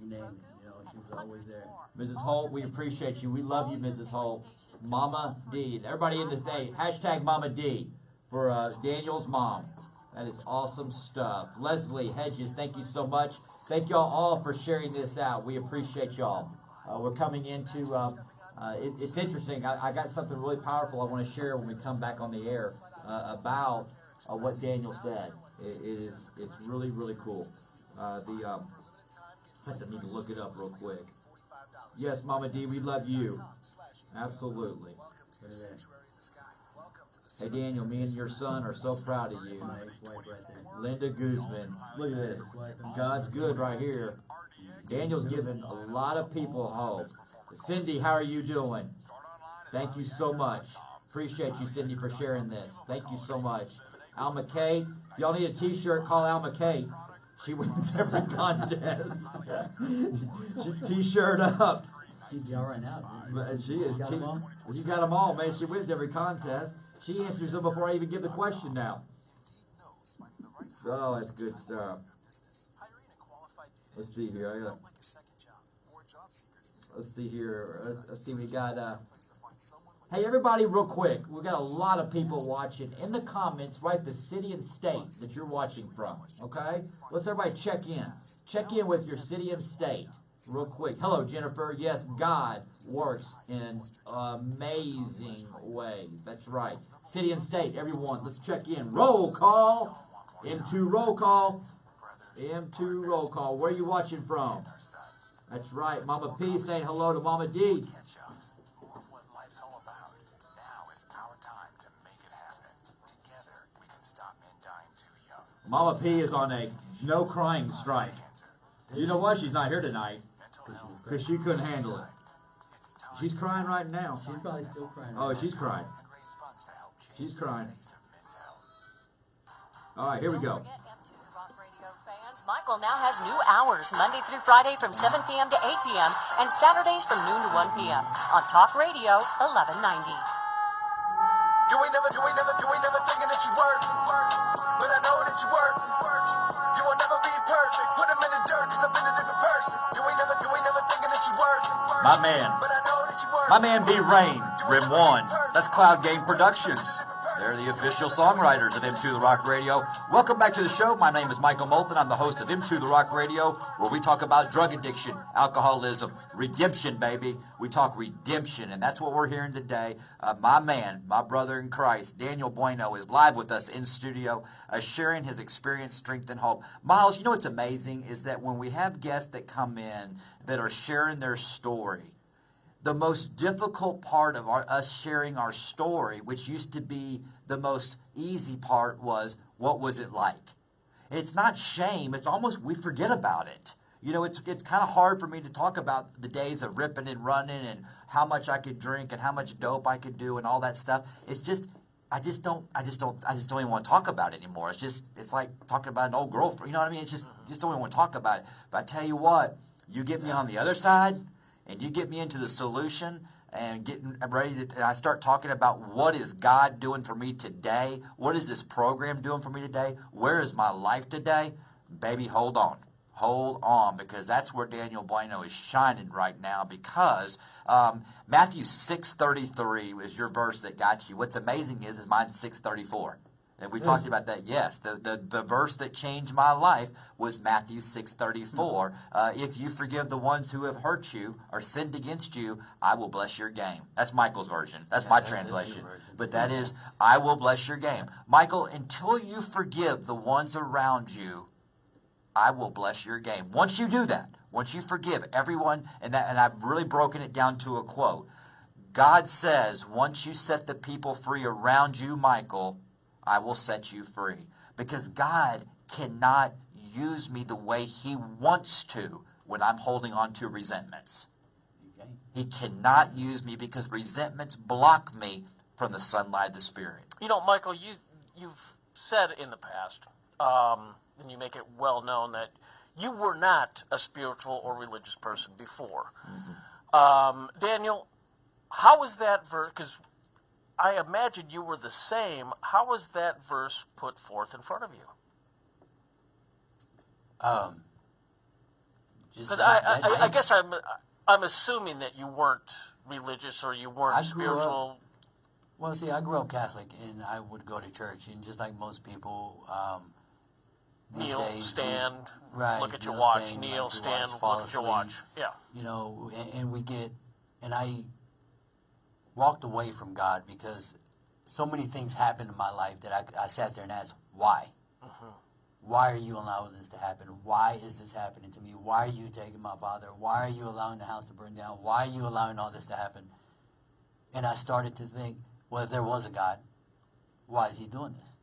Speaker 10: You name it. You know, she was always there.
Speaker 1: Mrs. Holt, we appreciate you. We love you, Mrs. Holt. Mama D. Everybody in the day, hashtag Mama D for Daniel's mom. That is awesome stuff. Leslie Hedges, thank you so much. Thank y'all all for sharing this out. We appreciate y'all. We're coming into, it's interesting. I got something really powerful I want to share when we come back on the air about what Daniel said. It's really, really cool. I need to look it up real quick. Yes, Mama D, we love you. Absolutely. Hey, Daniel, me and your son are so proud of you.
Speaker 10: My ex-wife right there.
Speaker 1: Linda Guzman. Look at this. God's good right here. Daniel's given a lot of people hope. Cindy, how are you doing? Thank you so much. Appreciate you, Cindy, for sharing this. Thank you so much. Al McKay. If y'all need a t-shirt, call Al McKay. She wins every contest. She's t-shirt up.
Speaker 10: She's all right now.
Speaker 1: She is.
Speaker 10: Got 'em all?
Speaker 1: She got them all, man. She wins every contest. She answers them before I even give the question now. Oh, that's good stuff. Let's see here. Let's see here. Let's see. We got. Hey, everybody, real quick. We got a lot of people watching. In the comments, write the city and state that you're watching from. Okay. Let's everybody check in. Check in with your city and state. real quick. Hello, Jennifer. Yes, God works in amazing ways. That's right. City and state, everyone, let's check in. Roll call. M2 roll call. M2 roll call. Where are you watching from? That's right. Mama P saying hello to Mama D.
Speaker 2: Catch up. More of what life's all about. Now is our time to make it happen. Together, we can stop men dying too young.
Speaker 1: Mama P is on a no crying strike. You know why she's not here tonight? Because she couldn't handle it. She's crying right now.
Speaker 10: She's probably still crying.
Speaker 1: Oh, she's crying. She's crying. All right, here we go.
Speaker 4: Michael now has new hours, Monday through Friday from 7 p.m. to 8 p.m. and Saturdays from noon to 1 p.m. on Talk Radio 1190.
Speaker 5: You ain't never thinking that you work, but I know that you work. You will never be perfect. Put him in the dirt, cause I've been a different person. You ain't never thinking that you work.
Speaker 7: My man.
Speaker 5: But I know that you work.
Speaker 7: My man B Rain, Rim 1. That's Cloud Game Productions. They're the official songwriters of M2 The Rock Radio. Welcome back to the show. My name is Michael Molthan. I'm the host of M2 The Rock Radio, where we talk about drug addiction, alcoholism, redemption, baby. We talk redemption, and that's what we're hearing today. My man, my brother in Christ, Daniel BUENO, is live with us in studio, sharing his experience, strength, and hope. Miles, you know what's amazing is that when we have guests that come in that are sharing their story, the most difficult part of us sharing our story, which used to be the most easy part, was what was it like? It's not shame. It's almost we forget about it. You know, it's kind of hard for me to talk about the days of ripping and running and how much I could drink and how much dope I could do and all that stuff. It's just I just don't even want to talk about it anymore. It's like talking about an old girlfriend. You know what I mean? It's just don't even want to talk about it. But I tell you what, you get me on the other side, and you get me into the solution and getting ready to, and I start talking about what is God doing for me today? What is this program doing for me today? Where is my life today? Baby, hold on. Hold on, because that's where Daniel BUENO is shining right now, because Matthew 6:33 is your verse that got you. What's amazing is mine's 6:34. And we talked about that. Yes, the verse that changed my life was Matthew 6:34. If you forgive the ones who have hurt you or sinned against you, I will bless your game. That's Michael's version. That's my translation. But that is, I will bless your game. Michael, until you forgive the ones around you, I will bless your game. Once you do that, once you forgive everyone, and I've really broken it down to a quote. God says, once you set the people free around you, Michael, I will set you free. Because God cannot use me the way he wants to when I'm holding on to resentments. He cannot use me because resentments block me from the sunlight of the Spirit.
Speaker 8: You know, Michael, you've said in the past, and you make it well known, that you were not a spiritual or religious person before. Mm-hmm. Daniel, how was that verse? Because I imagine you were the same. How was that verse put forth in front of you? Because I guess I'm assuming that you weren't religious or you weren't spiritual.
Speaker 3: Well, see, I grew up Catholic, and I would go to church, and just like most people,
Speaker 8: kneel,
Speaker 3: days,
Speaker 8: stand,
Speaker 3: right,
Speaker 8: look at your watch.
Speaker 3: stand,
Speaker 8: Kneel, stand,
Speaker 3: fall
Speaker 8: look at your
Speaker 3: asleep.
Speaker 8: watch. Yeah.
Speaker 3: You know, and I walked away from God because so many things happened in my life that I sat there and asked, why? Mm-hmm. Why are you allowing this to happen? Why is this happening to me? Why are you taking my father? Why are you allowing the house to burn down? Why are you allowing all this to happen? And I started to think, well, if there was a God, why is he doing this?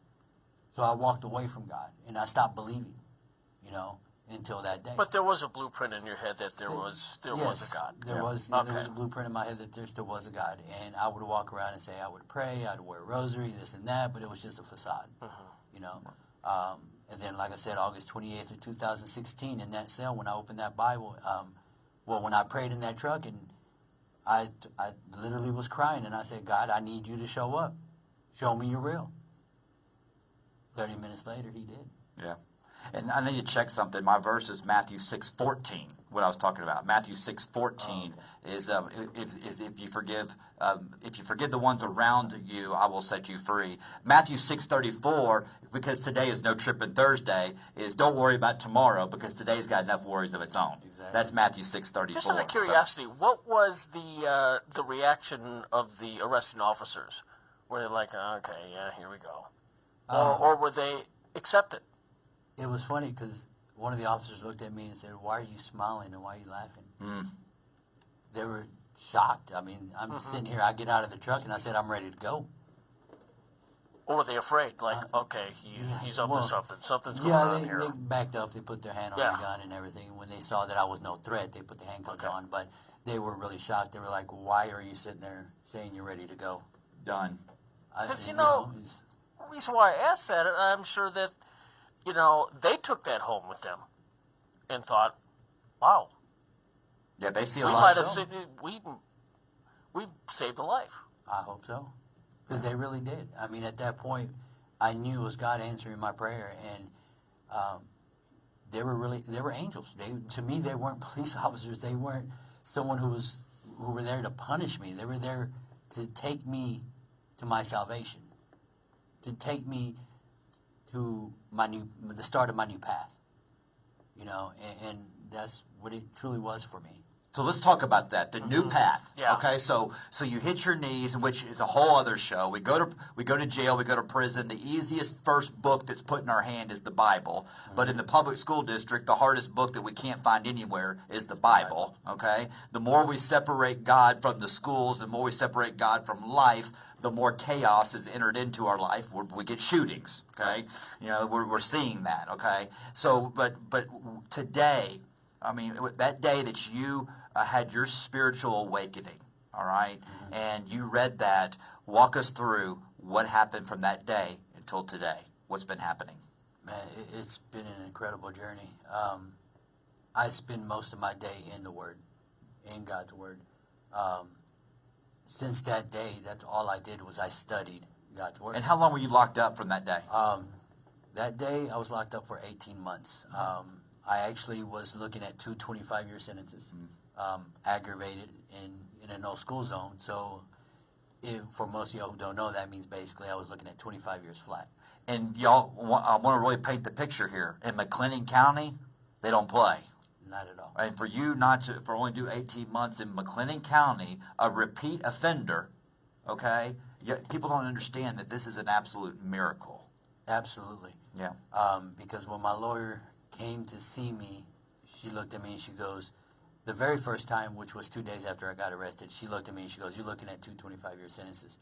Speaker 3: So I walked away from God, and I stopped believing, until that day.
Speaker 8: But there was a blueprint in your head that there was a God.
Speaker 3: There was a blueprint in my head that there still was a God. And I would walk around and say I would pray, I'd wear a rosary, this and that, but it was just a facade, And then, like I said, August 28th of 2016, in that cell, when I opened that Bible, when I prayed in that truck, and I literally was crying, and I said, God, I need you to show up. Show me you're real. 30 minutes later, he did.
Speaker 7: Yeah. And I need to check something. My verse is Matthew 6:14. What I was talking about. Matthew 6:14 is if you forgive the ones around you, I will set you free. Matthew 6:34, because today is no tripping Thursday, is don't worry about tomorrow because today's got enough worries of its own.
Speaker 3: Exactly.
Speaker 7: That's Matthew 6:34.
Speaker 8: Just out of curiosity, what was the reaction of the arresting officers? Were they like, okay, yeah, here we go, or were they accepted?
Speaker 3: It was funny because one of the officers looked at me and said, "Why are you smiling and why are you laughing?" They were shocked. I mean, I'm sitting here. I get out of the truck and I said, "I'm ready to go."
Speaker 8: Or were they afraid? Like, okay, he's up to something. Something's going
Speaker 3: Yeah,
Speaker 8: on here.
Speaker 3: they backed up. They put their hand on the gun and everything. When they saw that I was no threat, they put the handcuffs on. But they were really shocked. They were like, "Why are you sitting there saying you're ready to go?"
Speaker 7: Done.
Speaker 8: Because, the reason why I asked that, and I'm sure that, they took that home with them and thought, wow.
Speaker 7: Yeah, they see a
Speaker 8: we
Speaker 7: lot.
Speaker 8: Might have we saved a life.
Speaker 3: I hope so. Because they really did. I mean, at that point, I knew it was God answering my prayer, and they were angels. To me, they weren't police officers. They weren't someone who were there to punish me. They were there to take me to my salvation, to take me to the start of my new path. And that's what it truly was for me.
Speaker 7: So let's talk about that, the new path.
Speaker 8: Yeah.
Speaker 7: Okay, so you hit your knees, which is a whole other show. We go to jail, we go to prison. The easiest first book that's put in our hand is the Bible. But in the public school district, the hardest book that we can't find anywhere is the Bible. Okay? The more we separate God from the schools, the more we separate God from life, the more chaos is entered into our life. We get shootings. Okay? We're seeing that. Okay? So, but today, I mean, that day that you had your spiritual awakening, all right, and you read that, walk us through what happened from that day until today. What's been happening?
Speaker 3: Man, it's been an incredible journey. I spend most of my day in the Word, in God's Word. Since that day, that's all I did was I studied God's Word.
Speaker 7: And how long were you locked up from that day?
Speaker 3: That day, I was locked up for 18 months. I actually was looking at 2 25-year sentences, aggravated in a no-school zone. So for most of y'all who don't know, that means basically I was looking at 25 years flat.
Speaker 7: And y'all, I want to really paint the picture here. In McLennan County, they don't play.
Speaker 3: Not at all.
Speaker 7: And for you for only do 18 months in McLennan County, a repeat offender, okay, people don't understand that this is an absolute miracle.
Speaker 3: Absolutely.
Speaker 7: Yeah.
Speaker 3: Because when my lawyer came to see me, she looked at me and she goes, the very first time, which was 2 days after I got arrested, she looked at me and she goes, "You're looking at 2 25-year sentences."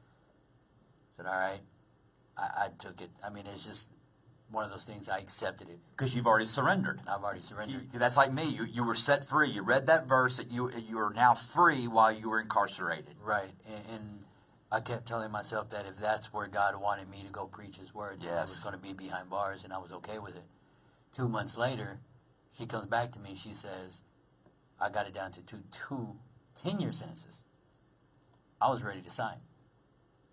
Speaker 3: I said, "All right." I took it. I mean, it's just one of those things. I accepted it.
Speaker 7: Because you've already surrendered.
Speaker 3: I've already surrendered.
Speaker 7: That's like me. You were set free. You read that verse that you are now free while you were incarcerated.
Speaker 3: Right. And I kept telling myself that if that's where God wanted me to go preach His Word, then I was going to be behind bars, and I was okay with it. 2 months later, she comes back to me. She says, "I got it down to two 10-year sentences." I was ready to sign.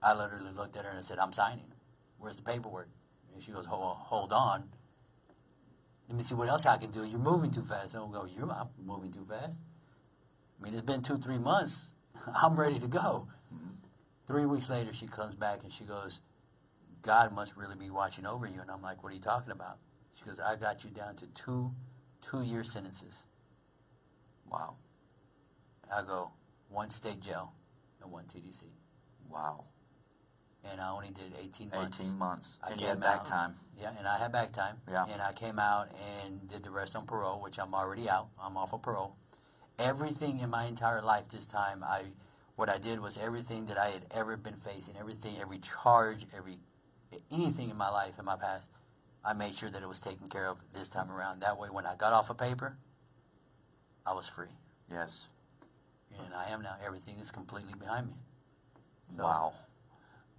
Speaker 3: I literally looked at her and I said, "I'm signing. Where's the paperwork?" And she goes, hold on. Let me see what else I can do. You're moving too fast. I don't go, I'm moving too fast. I mean, it's been 2-3 months. I'm ready to go. 3 weeks later, she comes back and she goes, "God must really be watching over you." And I'm like, "What are you talking about?" She goes, "I got you down to 2-year sentences."
Speaker 7: Wow.
Speaker 3: I go, 1 state jail and 1 TDC.
Speaker 7: Wow.
Speaker 3: And I only did 18 months.
Speaker 7: 18 months.
Speaker 3: I
Speaker 7: And you had back time.
Speaker 3: Yeah, and I had back time.
Speaker 7: Yeah.
Speaker 3: And I came out and did the rest on parole, which I'm already out. I'm off of parole. Everything in my entire life this time, what I did was everything that I had ever been facing, every charge, anything in my life, in my past, I made sure that it was taken care of this time around. That way, when I got off of paper, I was free.
Speaker 7: Yes.
Speaker 3: And I am now. Everything is completely behind me. So,
Speaker 7: wow.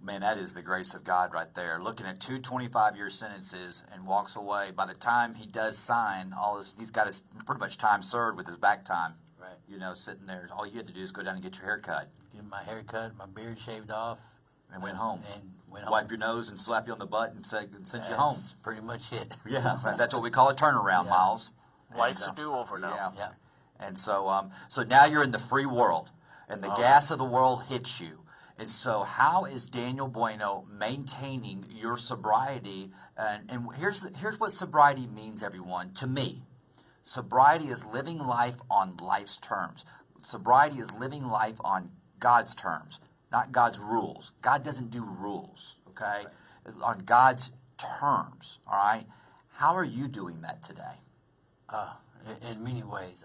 Speaker 7: Man, that is the grace of God right there. Looking at 2 25-year sentences and walks away. By the time he does sign, he's got his pretty much time served with his back time.
Speaker 3: Right.
Speaker 7: Sitting there. All you had to do is go down and get your hair cut.
Speaker 3: Get my hair cut, my beard shaved off.
Speaker 7: And went home.
Speaker 3: And Went home.
Speaker 7: Wipe your nose and slap you on the butt and send you home.
Speaker 3: That's pretty much it.
Speaker 7: Yeah, that's what we call a turnaround,
Speaker 3: Yeah.
Speaker 7: Miles.
Speaker 8: Life's
Speaker 7: And,
Speaker 8: a do-over now.
Speaker 7: Yeah.
Speaker 3: Yeah.
Speaker 7: And so, so now you're in the free world, and the gas of the world hits you. And so, how is Daniel Bueno maintaining your sobriety? And here's what sobriety means, everyone. To me, sobriety is living life on life's terms. Sobriety is living life on God's terms, not God's rules. God doesn't do rules, okay? It's on God's terms, all right? How are you doing that today?
Speaker 3: In many ways.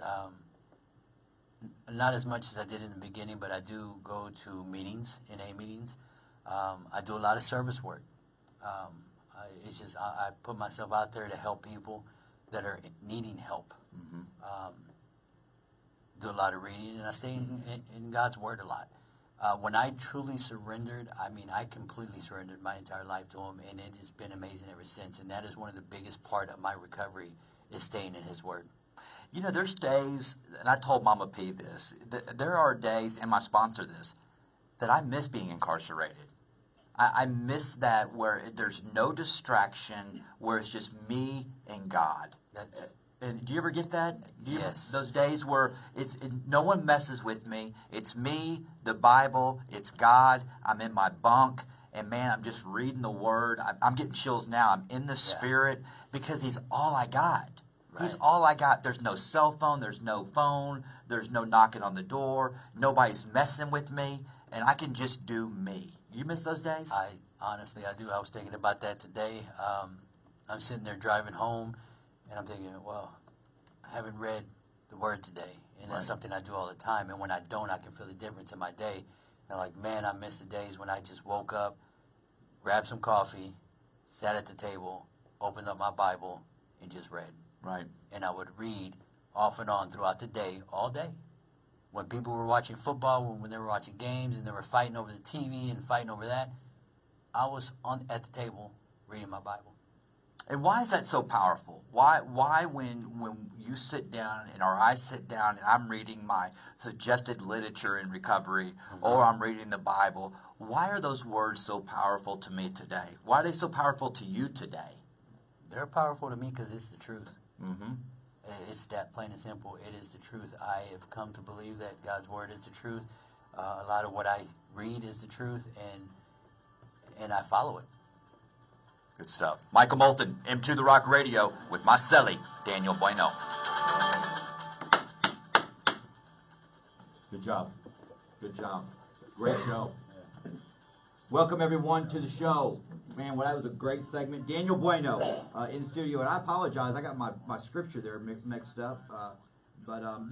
Speaker 3: Not as much as I did in the beginning, but I do go to meetings, NA meetings. I do a lot of service work. I put myself out there to help people that are needing help. Do a lot of reading, and I stay in God's Word a lot. When I truly surrendered, I mean, I completely surrendered my entire life to Him, and it has been amazing ever since. And that is one of the biggest part of my recovery, is staying in His Word.
Speaker 7: You know, there's days, and I told Mama P this, there are days, and my sponsor this, that I miss being incarcerated. I miss that where there's no distraction, where it's just me and God. And do you ever get that?
Speaker 3: Yes.
Speaker 7: Those days where no one messes with me. It's me, the Bible, it's God. I'm in my bunk, and man, I'm just reading the Word. I'm getting chills now. I'm in the Spirit because He's all I got.
Speaker 3: Right.
Speaker 7: He's all I got. There's no cell phone. There's no phone. There's no knocking on the door. Nobody's messing with me, and I can just do me. You miss those days?
Speaker 3: Honestly, I do. I was thinking about that today. I'm sitting there driving home, and I'm thinking, well, I haven't read the Word today, and that's something I do all the time. And when I don't, I can feel the difference in my day. And like, man, I miss the days when I just woke up, grabbed some coffee, sat at the table, opened up my Bible, and just read.
Speaker 7: Right.
Speaker 3: And I would read off and on throughout the day, all day. When people were watching football, when they were watching games, and they were fighting over the TV and fighting over that, I was at the table reading my Bible.
Speaker 7: And why is that so powerful? Why when you sit down or I sit down and I'm reading my suggested literature in recovery, or I'm reading the Bible, why are those words so powerful to me today? Why are they so powerful to you today?
Speaker 3: They're powerful to me because it's the truth.
Speaker 7: Mm-hmm.
Speaker 3: It's that plain and simple. It is the truth. I have come to believe that God's Word is the truth. A lot of what I read is the truth, and I follow it.
Speaker 7: Good stuff. Michael Molthan, M2 The Rock Radio, with my celly, Daniel Bueno.
Speaker 1: Good job. Good job. Great show. Welcome, everyone, to the show. Man, well, that was a great segment. Daniel Bueno in studio, and I apologize. I got my scripture there mixed up.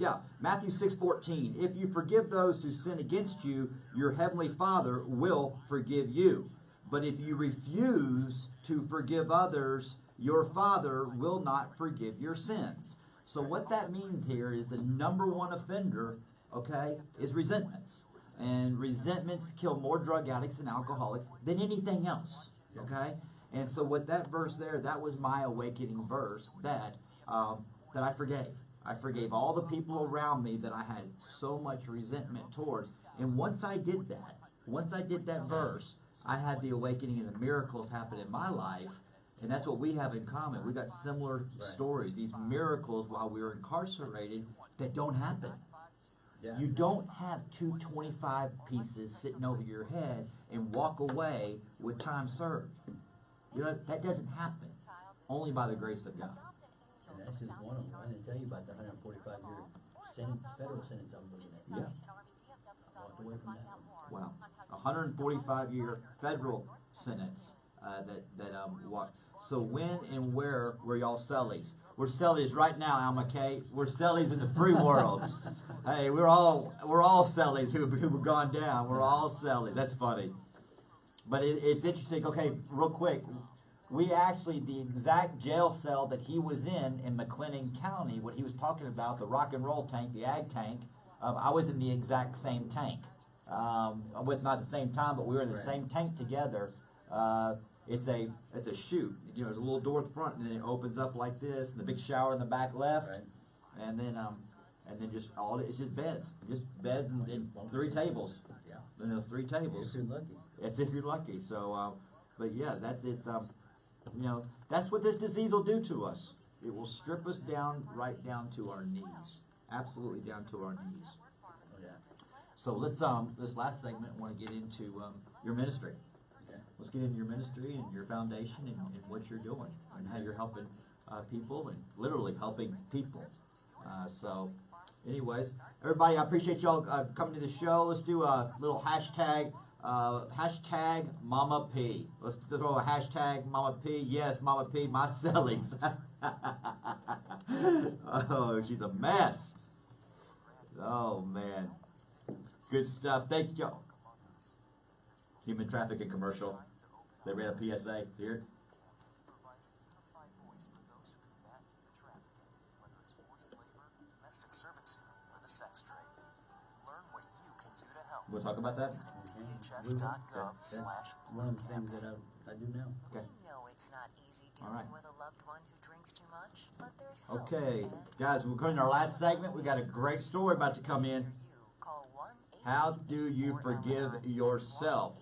Speaker 1: Yeah, Matthew 6:14. If you forgive those who sin against you, your heavenly Father will forgive you. But if you refuse to forgive others, your Father will not forgive your sins. So what that means here is the number one offender, okay, is resentments. And resentments kill more drug addicts and alcoholics than anything else, okay? And so what that verse there, that was my awakening verse that I forgave. I forgave all the people around me that I had so much resentment towards. And once I did that verse, I had the awakening and the miracles happen in my life. And that's what we have in common. We've got similar stories, these miracles while we were incarcerated that don't happen. Yeah. You don't have 225 pieces sitting over your head and walk away with time served. You know, that doesn't happen. Only by the grace of God.
Speaker 10: And that's just one of them. I didn't tell you about the 145-year sentence, federal sentence I'm looking at.
Speaker 1: Yeah.
Speaker 10: I walked away from that one.
Speaker 1: Wow. 145-year federal sentence what? So when and where were y'all cellies? We're cellies right now, Alma Kate. We're cellies in the free world. Hey, we're all cellies who've gone down. We're all cellies. That's funny. But it's interesting. Okay, real quick. We actually, the exact jail cell that he was in McLennan County, what he was talking about, the rock and roll tank, the ag tank, I was in the exact same tank. With not the same time, but we were in the same tank together. It's a chute. You know, there's a little door at the front, and then it opens up like this, and the big shower in the back left, and then just it's just beds and 3 tables. in those 3 tables.
Speaker 10: If you're lucky.
Speaker 1: As if you're lucky. So, but yeah, that's it's. You know, that's what this disease will do to us. It will strip us down, right down to our knees. Absolutely down to our knees.
Speaker 10: Oh, yeah.
Speaker 1: So let's this last segment, I want to get into your ministry.
Speaker 10: Okay.
Speaker 1: Let's get into your ministry and your foundation and what you're doing and how you're helping people and literally helping people. So, anyways, everybody, I appreciate y'all coming to the show. Let's do a little hashtag Mama P. Let's throw a hashtag Mama P. Yes, Mama P, my cellies. Oh, she's a mess. Oh, man. Good stuff. Thank y'all. Human trafficking commercial. They ran a PSA. Hear it?
Speaker 2: Provides a unified voice for those who combat human trafficking, whether it's forced labor, domestic servitude, or the sex trade. Learn what you can do to help.
Speaker 1: We'll talk about that.
Speaker 2: Visit dhs.gov/.
Speaker 10: One of the things that I do now.
Speaker 1: Okay.
Speaker 4: We know it's not easy
Speaker 1: All
Speaker 4: dealing
Speaker 1: right.
Speaker 4: with a loved one who drinks too much, but there's help.
Speaker 1: Okay, guys, we're going to our last segment. We got a great story about to come in.
Speaker 4: Call
Speaker 1: How do you forgive yourself?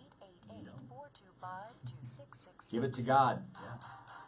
Speaker 4: 1-888-425-2666.
Speaker 1: Give it to God.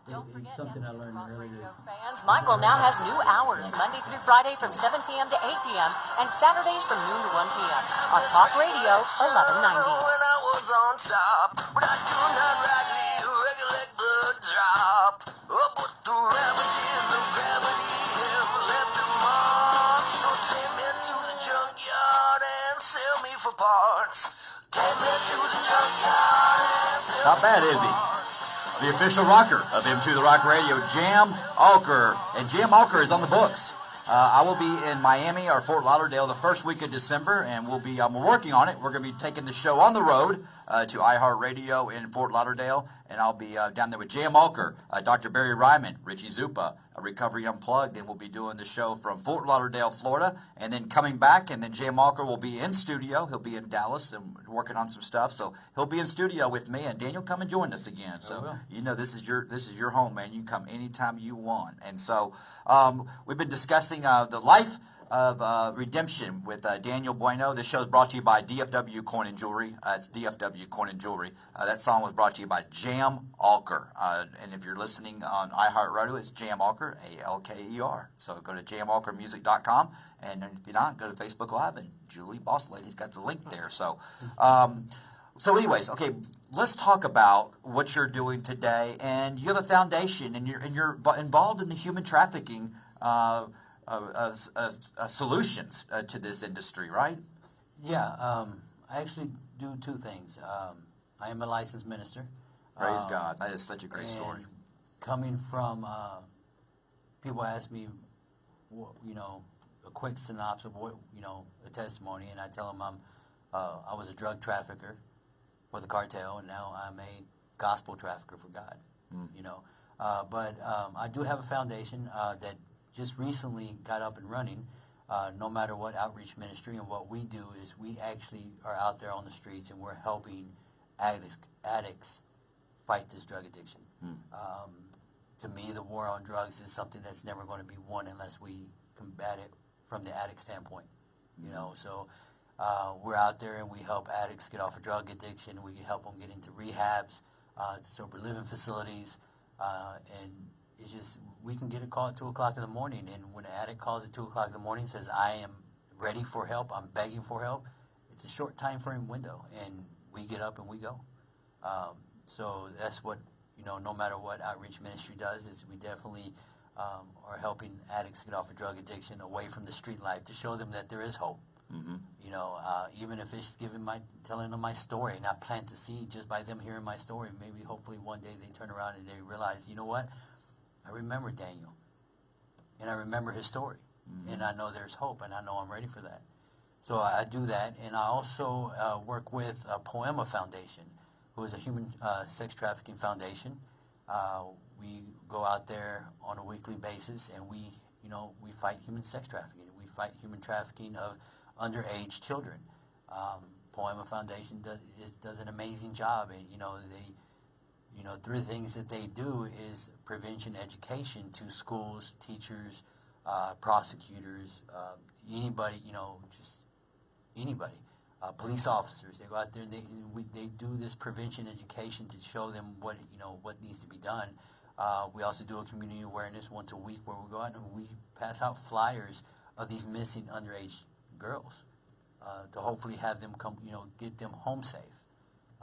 Speaker 4: Don't forget,
Speaker 10: It's something I
Speaker 4: now,
Speaker 10: learned
Speaker 4: Talk
Speaker 10: earlier.
Speaker 4: Radio fans, Michael now has new hours, Monday through Friday from 7 p.m. to 8 p.m. and Saturdays from noon to 1 p.m. on Talk Radio 1190.
Speaker 5: When I was on top, but I do not rightly recollect the drop. Oh, but the ravages of gravity have left a mark. So take me to the junkyard and sell me for parts. Take me to the junkyard and sell
Speaker 7: Not bad,
Speaker 5: me
Speaker 7: is
Speaker 5: for
Speaker 7: he?
Speaker 5: parts.
Speaker 7: The official rocker of M2 The Rock Radio, Jam Alker. And Jam Alker is on the books. I will be in Miami or Fort Lauderdale the first week of December, and we're working on it. We're going to be taking the show on the road to iHeartRadio in Fort Lauderdale, and I'll be down there with Jam Alker, Dr. Barry Ryman, Richie Zupa, Recovery Unplugged, and we'll be doing the show from Fort Lauderdale, Florida, and then coming back, and then Jam Alker will be in studio. He'll be in Dallas and working on some stuff, so he'll be in studio with me, and Daniel, come and join us again. So you know this is your home, man. You can come anytime you want. And so we've been discussing the life of redemption with Daniel Bueno. This show is brought to you by DFW Coin and Jewelry. It's DFW Coin and Jewelry. That song was brought to you by Jam Alker. And if you're listening on iHeartRadio, it's Jam Alker, A-L-K-E-R. So go to jamalkermusic.com. And if you're not, go to Facebook Live, and Julie Boss Lady's got the link there. So, anyways, okay, let's talk about what you're doing today. And you have a foundation, and you're involved in the human trafficking solutions to this industry, right?
Speaker 3: Yeah, I actually do 2 things. I am a licensed minister.
Speaker 7: Praise God. That is such a great story.
Speaker 3: Coming from, people ask me, a quick synopsis of what, a testimony, and I tell them I was a drug trafficker for the cartel, and now I'm a gospel trafficker for God. But I do have a foundation that just recently got up and running. No matter what outreach ministry, and what we do is we actually are out there on the streets, and we're helping addicts fight this drug addiction. To me, the war on drugs is something that's never going to be won unless we combat it from the addict standpoint. So we're out there and we help addicts get off of drug addiction. We help them get into rehabs, sober living facilities, and it's just, we can get a call at 2 o'clock in the morning, and when an addict calls at 2 o'clock in the morning and says, I am ready for help, I'm begging for help, it's a short time frame window, and we get up and we go. So that's what, no matter what outreach ministry does, is we definitely are helping addicts get off of drug addiction, away from the street life, to show them that there is hope. Even if it's telling them my story, and I plant the seed just by them hearing my story, maybe hopefully one day they turn around and they realize, you know what, I remember Daniel, and I remember his story, and I know there's hope, and I know I'm ready for that. So I do that, and I also work with Poema Foundation, who is a human sex trafficking foundation. We go out there on a weekly basis, and we fight human sex trafficking. We fight human trafficking of underage children. Poema Foundation does an amazing job, and they. 3 things that they do is prevention education to schools, teachers, prosecutors, anybody, just anybody. police officers. They go out there and they do this prevention education to show them what needs to be done. We also do a community awareness once a week where we go out and we pass out flyers of these missing underage girls to hopefully have them come, get them home safe.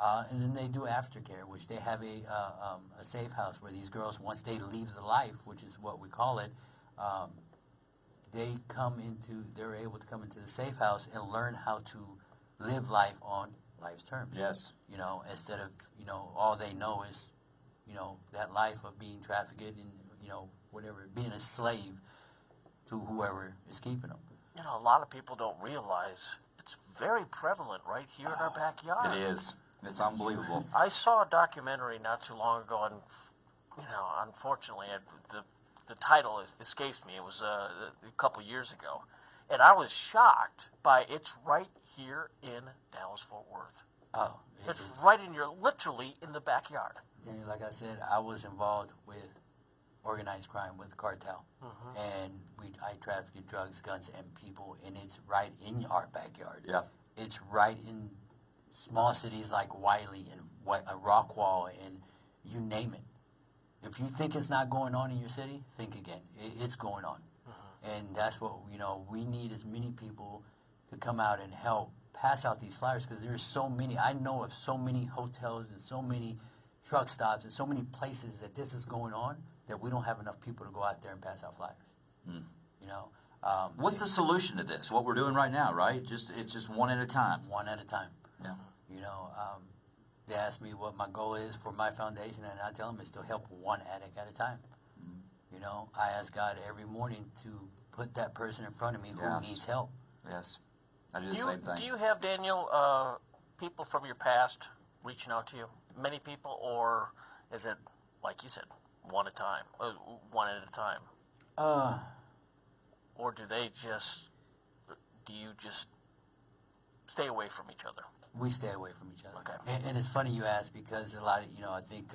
Speaker 3: And then they do aftercare, which they have a safe house where these girls, once they leave the life, which is what we call it, they're able to come into the safe house and learn how to live life on life's terms.
Speaker 7: Yes.
Speaker 3: Instead of, all they know is, that life of being trafficked and, whatever, being a slave to whoever is keeping them.
Speaker 8: A lot of people don't realize it's very prevalent right here in our backyard.
Speaker 7: It is. It's unbelievable.
Speaker 8: I saw a documentary not too long ago, and unfortunately, the title escapes me. It was a couple years ago, and I was shocked by it's right here in Dallas-Fort Worth.
Speaker 3: Oh,
Speaker 8: it's right in literally in the backyard.
Speaker 3: And like I said, I was involved with organized crime with cartel, and I trafficked drugs, guns, and people, and it's right in our backyard.
Speaker 7: Yeah,
Speaker 3: it's right in small cities like Wiley and Rockwall, and you name it. If you think it's not going on in your city, think again. It's going on, and that's what we need as many people to come out and help pass out these flyers, because there's so many. I know of so many hotels and so many truck stops and so many places that this is going on, that we don't have enough people to go out there and pass out flyers.
Speaker 7: What's the solution to this? What we're doing right now, right? It's just one at a time.
Speaker 3: One at a time.
Speaker 7: Yeah.
Speaker 3: They ask me what my goal is for my foundation, and I tell them it's to help one addict at a time. I ask God every morning to put that person in front of me who needs help.
Speaker 7: Yes. I do the same thing.
Speaker 8: Do you have, Daniel, people from your past reaching out to you? Many people, or is it, like you said, one at a time? Or do you just stay away from each other?
Speaker 3: We stay away from each other.
Speaker 8: Okay.
Speaker 3: And it's funny you ask, because a lot of, I think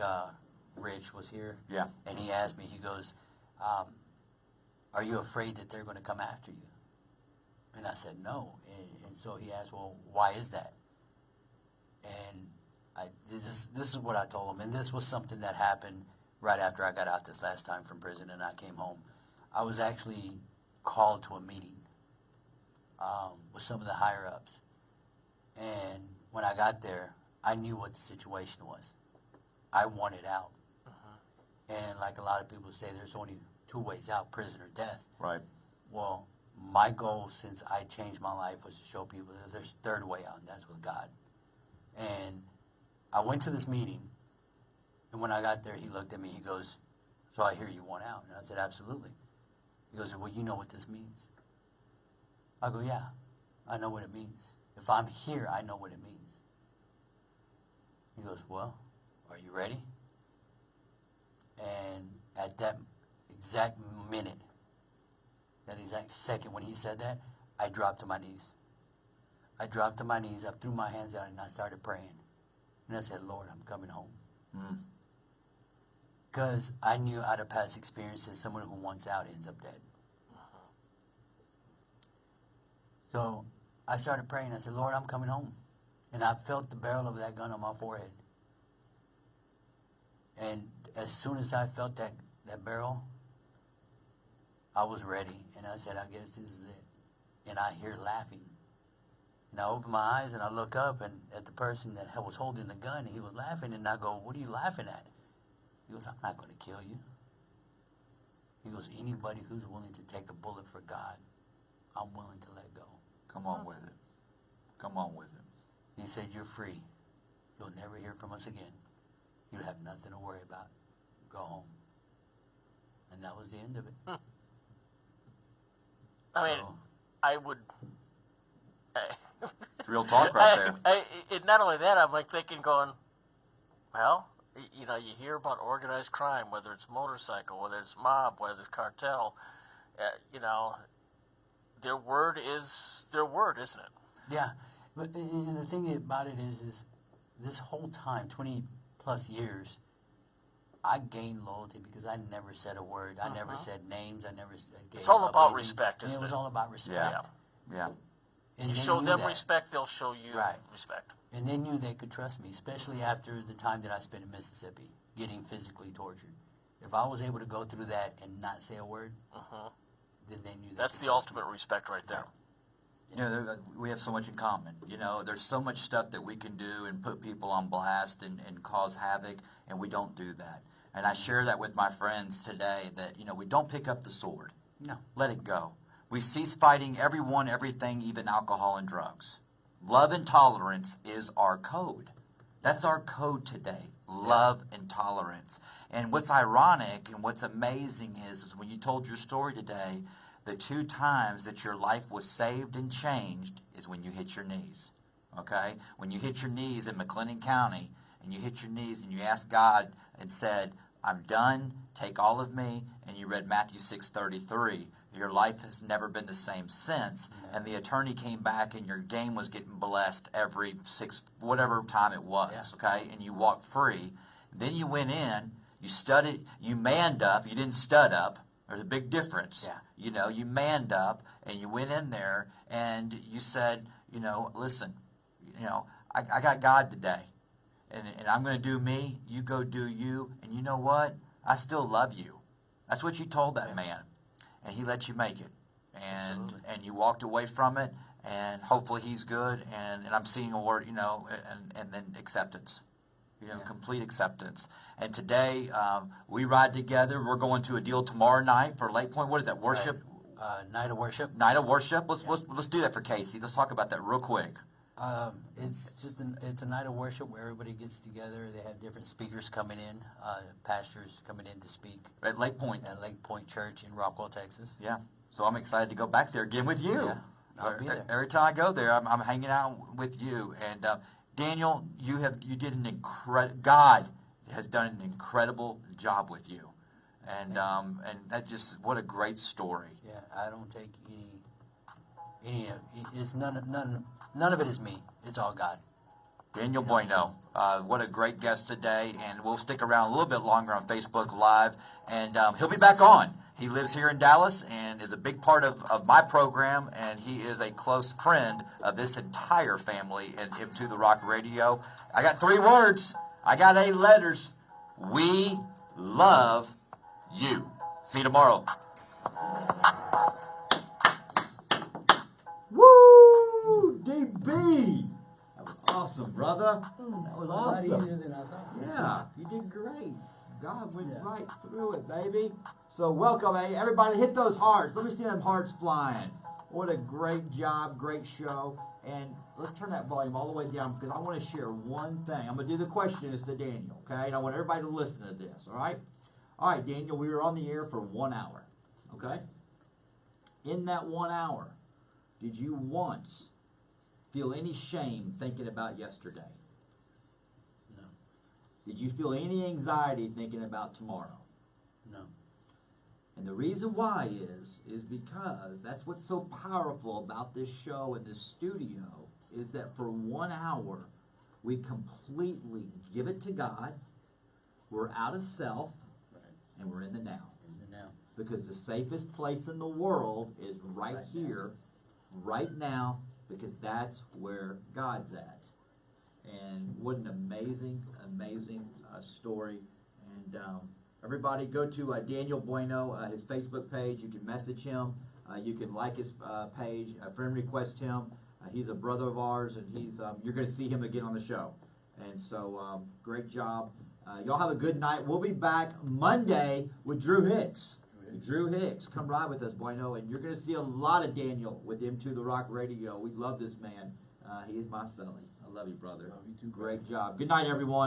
Speaker 3: Rich was here.
Speaker 7: Yeah.
Speaker 3: And he asked me, he goes, are you afraid that they're going to come after you? And I said, no. And so he asked, well, why is that? And this is what I told him. And this was something that happened right after I got out this last time from prison and I came home. I was actually called to a meeting with some of the higher-ups. And when I got there, I knew what the situation was. I wanted out. And like a lot of people say, there's only two ways out, prison or death.
Speaker 7: Right.
Speaker 3: Well, my goal since I changed my life was to show people that there's a third way out, and that's with God. And I went to this meeting, and when I got there, he looked at me, he goes, so I hear you want out. And I said, absolutely. He goes, well, you know what this means. I go, yeah, I know what it means. If I'm here, I know what it means. He goes, well, are you ready? And at that exact minute, that exact second when he said that, I dropped to my knees. I dropped to my knees, I threw my hands out, and I started praying. And I said, Lord, I'm coming home. Because I knew out of past experiences, someone who wants out ends up dead. So I started praying. I said, Lord, I'm coming home. And I felt the barrel of that gun on my forehead. And as soon as I felt that barrel, I was ready. And I said, I guess this is it. And I hear laughing. And I open my eyes and I look up and at the person that was holding the gun, he was laughing. And I go, what are you laughing at? He goes, I'm not going to kill you. He goes, anybody who's willing to take a bullet for God, I'm willing to let go.
Speaker 7: Come on with it. Come on with it.
Speaker 3: He said, you're free. You'll never hear from us again. You have nothing to worry about. Go home. And that was the end of it.
Speaker 8: I mean, I would...
Speaker 7: It's real talk right there.
Speaker 8: Not only that, I'm like thinking going, well, you hear about organized crime, whether it's motorcycle, whether it's mob, whether it's cartel, their word is their word, isn't it?
Speaker 3: Yeah. But and the thing about it is this whole time, 20 plus years, I gained loyalty because I never said a word. I never said names. I never said...
Speaker 8: It's all about respect, isn't it?
Speaker 3: It was all about respect.
Speaker 7: Yeah.
Speaker 3: And
Speaker 8: You
Speaker 3: they
Speaker 8: show
Speaker 3: knew
Speaker 8: them
Speaker 3: that.
Speaker 8: respect, they'll show you
Speaker 3: Right.
Speaker 8: respect.
Speaker 3: And they knew they could trust me, especially after the time that I spent in Mississippi, getting physically tortured. If I was able to go through that and not say a word, then they knew that.
Speaker 8: That's the ultimate respect right there.
Speaker 7: You know, we have so much in common. You know, there's so much stuff that we can do and put people on blast and cause havoc, and we don't do that. And I share that with my friends today that, you know, we don't pick up the sword.
Speaker 3: No.
Speaker 7: Let it go. We cease fighting everyone, everything, even alcohol and drugs. Love and tolerance is our code. That's our code today. Love and tolerance. And what's ironic and what's amazing is when you told your story today, the 2 times that your life was saved and changed is when you hit your knees. Okay? When you hit your knees in McLennan County and you hit your knees and you asked God and said, I'm done, take all of me, and you read Matthew 6:33, your life has never been the same since. And the attorney came back and your game was getting blessed every 6, whatever time it was, okay? And you walked free. Then you went in, you studied, you manned up, you didn't stud up. There's a big difference.
Speaker 3: Yeah.
Speaker 7: You know, you manned up and you went in there and you said, you know, listen, you know, I got God today. And I'm going to do me, you go do you. And you know what? I still love you. That's what you told that man. And he let you make it. And you walked away from it. And hopefully he's good. And I'm seeing a word, you know, and then acceptance. You know, complete acceptance. And today, we ride together. We're going to a deal tomorrow night for Lake Point. What is that, worship?
Speaker 3: Night of worship.
Speaker 7: Night of worship. Let's do that for Casey. Let's talk about that real quick.
Speaker 3: It's a night of worship where everybody gets together. They have different speakers coming in, pastors coming in to speak.
Speaker 7: At Lake Point.
Speaker 3: At Lake Point Church in Rockwell, Texas.
Speaker 7: Yeah. So I'm excited to go back there again with you.
Speaker 3: Yeah, I'll be there.
Speaker 7: Every time I go there, I'm hanging out with you. And Daniel, God has done an incredible job with you. And that just, what a great story.
Speaker 3: Yeah, I don't take any it's none of it is me. It's all God.
Speaker 7: Daniel Bueno, what a great guest today, and we'll stick around a little bit longer on Facebook Live, and he'll be back on. He lives here in Dallas and is a big part of my program, and he is a close friend of this entire family and To The Rock Radio. I got 3 words. I got 8 letters. We love you. See you tomorrow. Woo! DB! That was awesome, brother. That was
Speaker 10: A lot
Speaker 7: awesome.
Speaker 10: easier than I thought.
Speaker 7: Yeah, you did great. God went right through it, baby. So welcome, everybody. Hit those hearts. Let me see them hearts flying. What a great job, great show. And let's turn that volume all the way down because I want to share one thing. I'm going to do the question as to Daniel, okay? And I want everybody to listen to this, all right? All right, Daniel, we were on the air for 1 hour, okay? In that 1 hour, did you once feel any shame thinking about yesterday?
Speaker 10: No.
Speaker 7: Did you feel any anxiety thinking about tomorrow?
Speaker 10: No.
Speaker 7: And the reason why is because that's what's so powerful about this show and this studio is that for 1 hour, we completely give it to God. We're out of self, and we're in the now.
Speaker 10: In the now.
Speaker 7: Because the safest place in the world is right here, right now, because that's where God's at. And what an amazing, amazing story. And everybody go to Daniel Bueno, his Facebook page. You can message him. You can like his page. Friend request him. He's a brother of ours, and he's you're going to see him again on the show. And so great job. Y'all have a good night. We'll be back Monday with Drew Hicks. Drew Hicks, come ride with us, Bueno, and you're going to see a lot of Daniel with To The Rock Radio. We love this man. He is my Sully. I love you, brother.
Speaker 10: Love you too,
Speaker 7: Great job. Good night, everyone.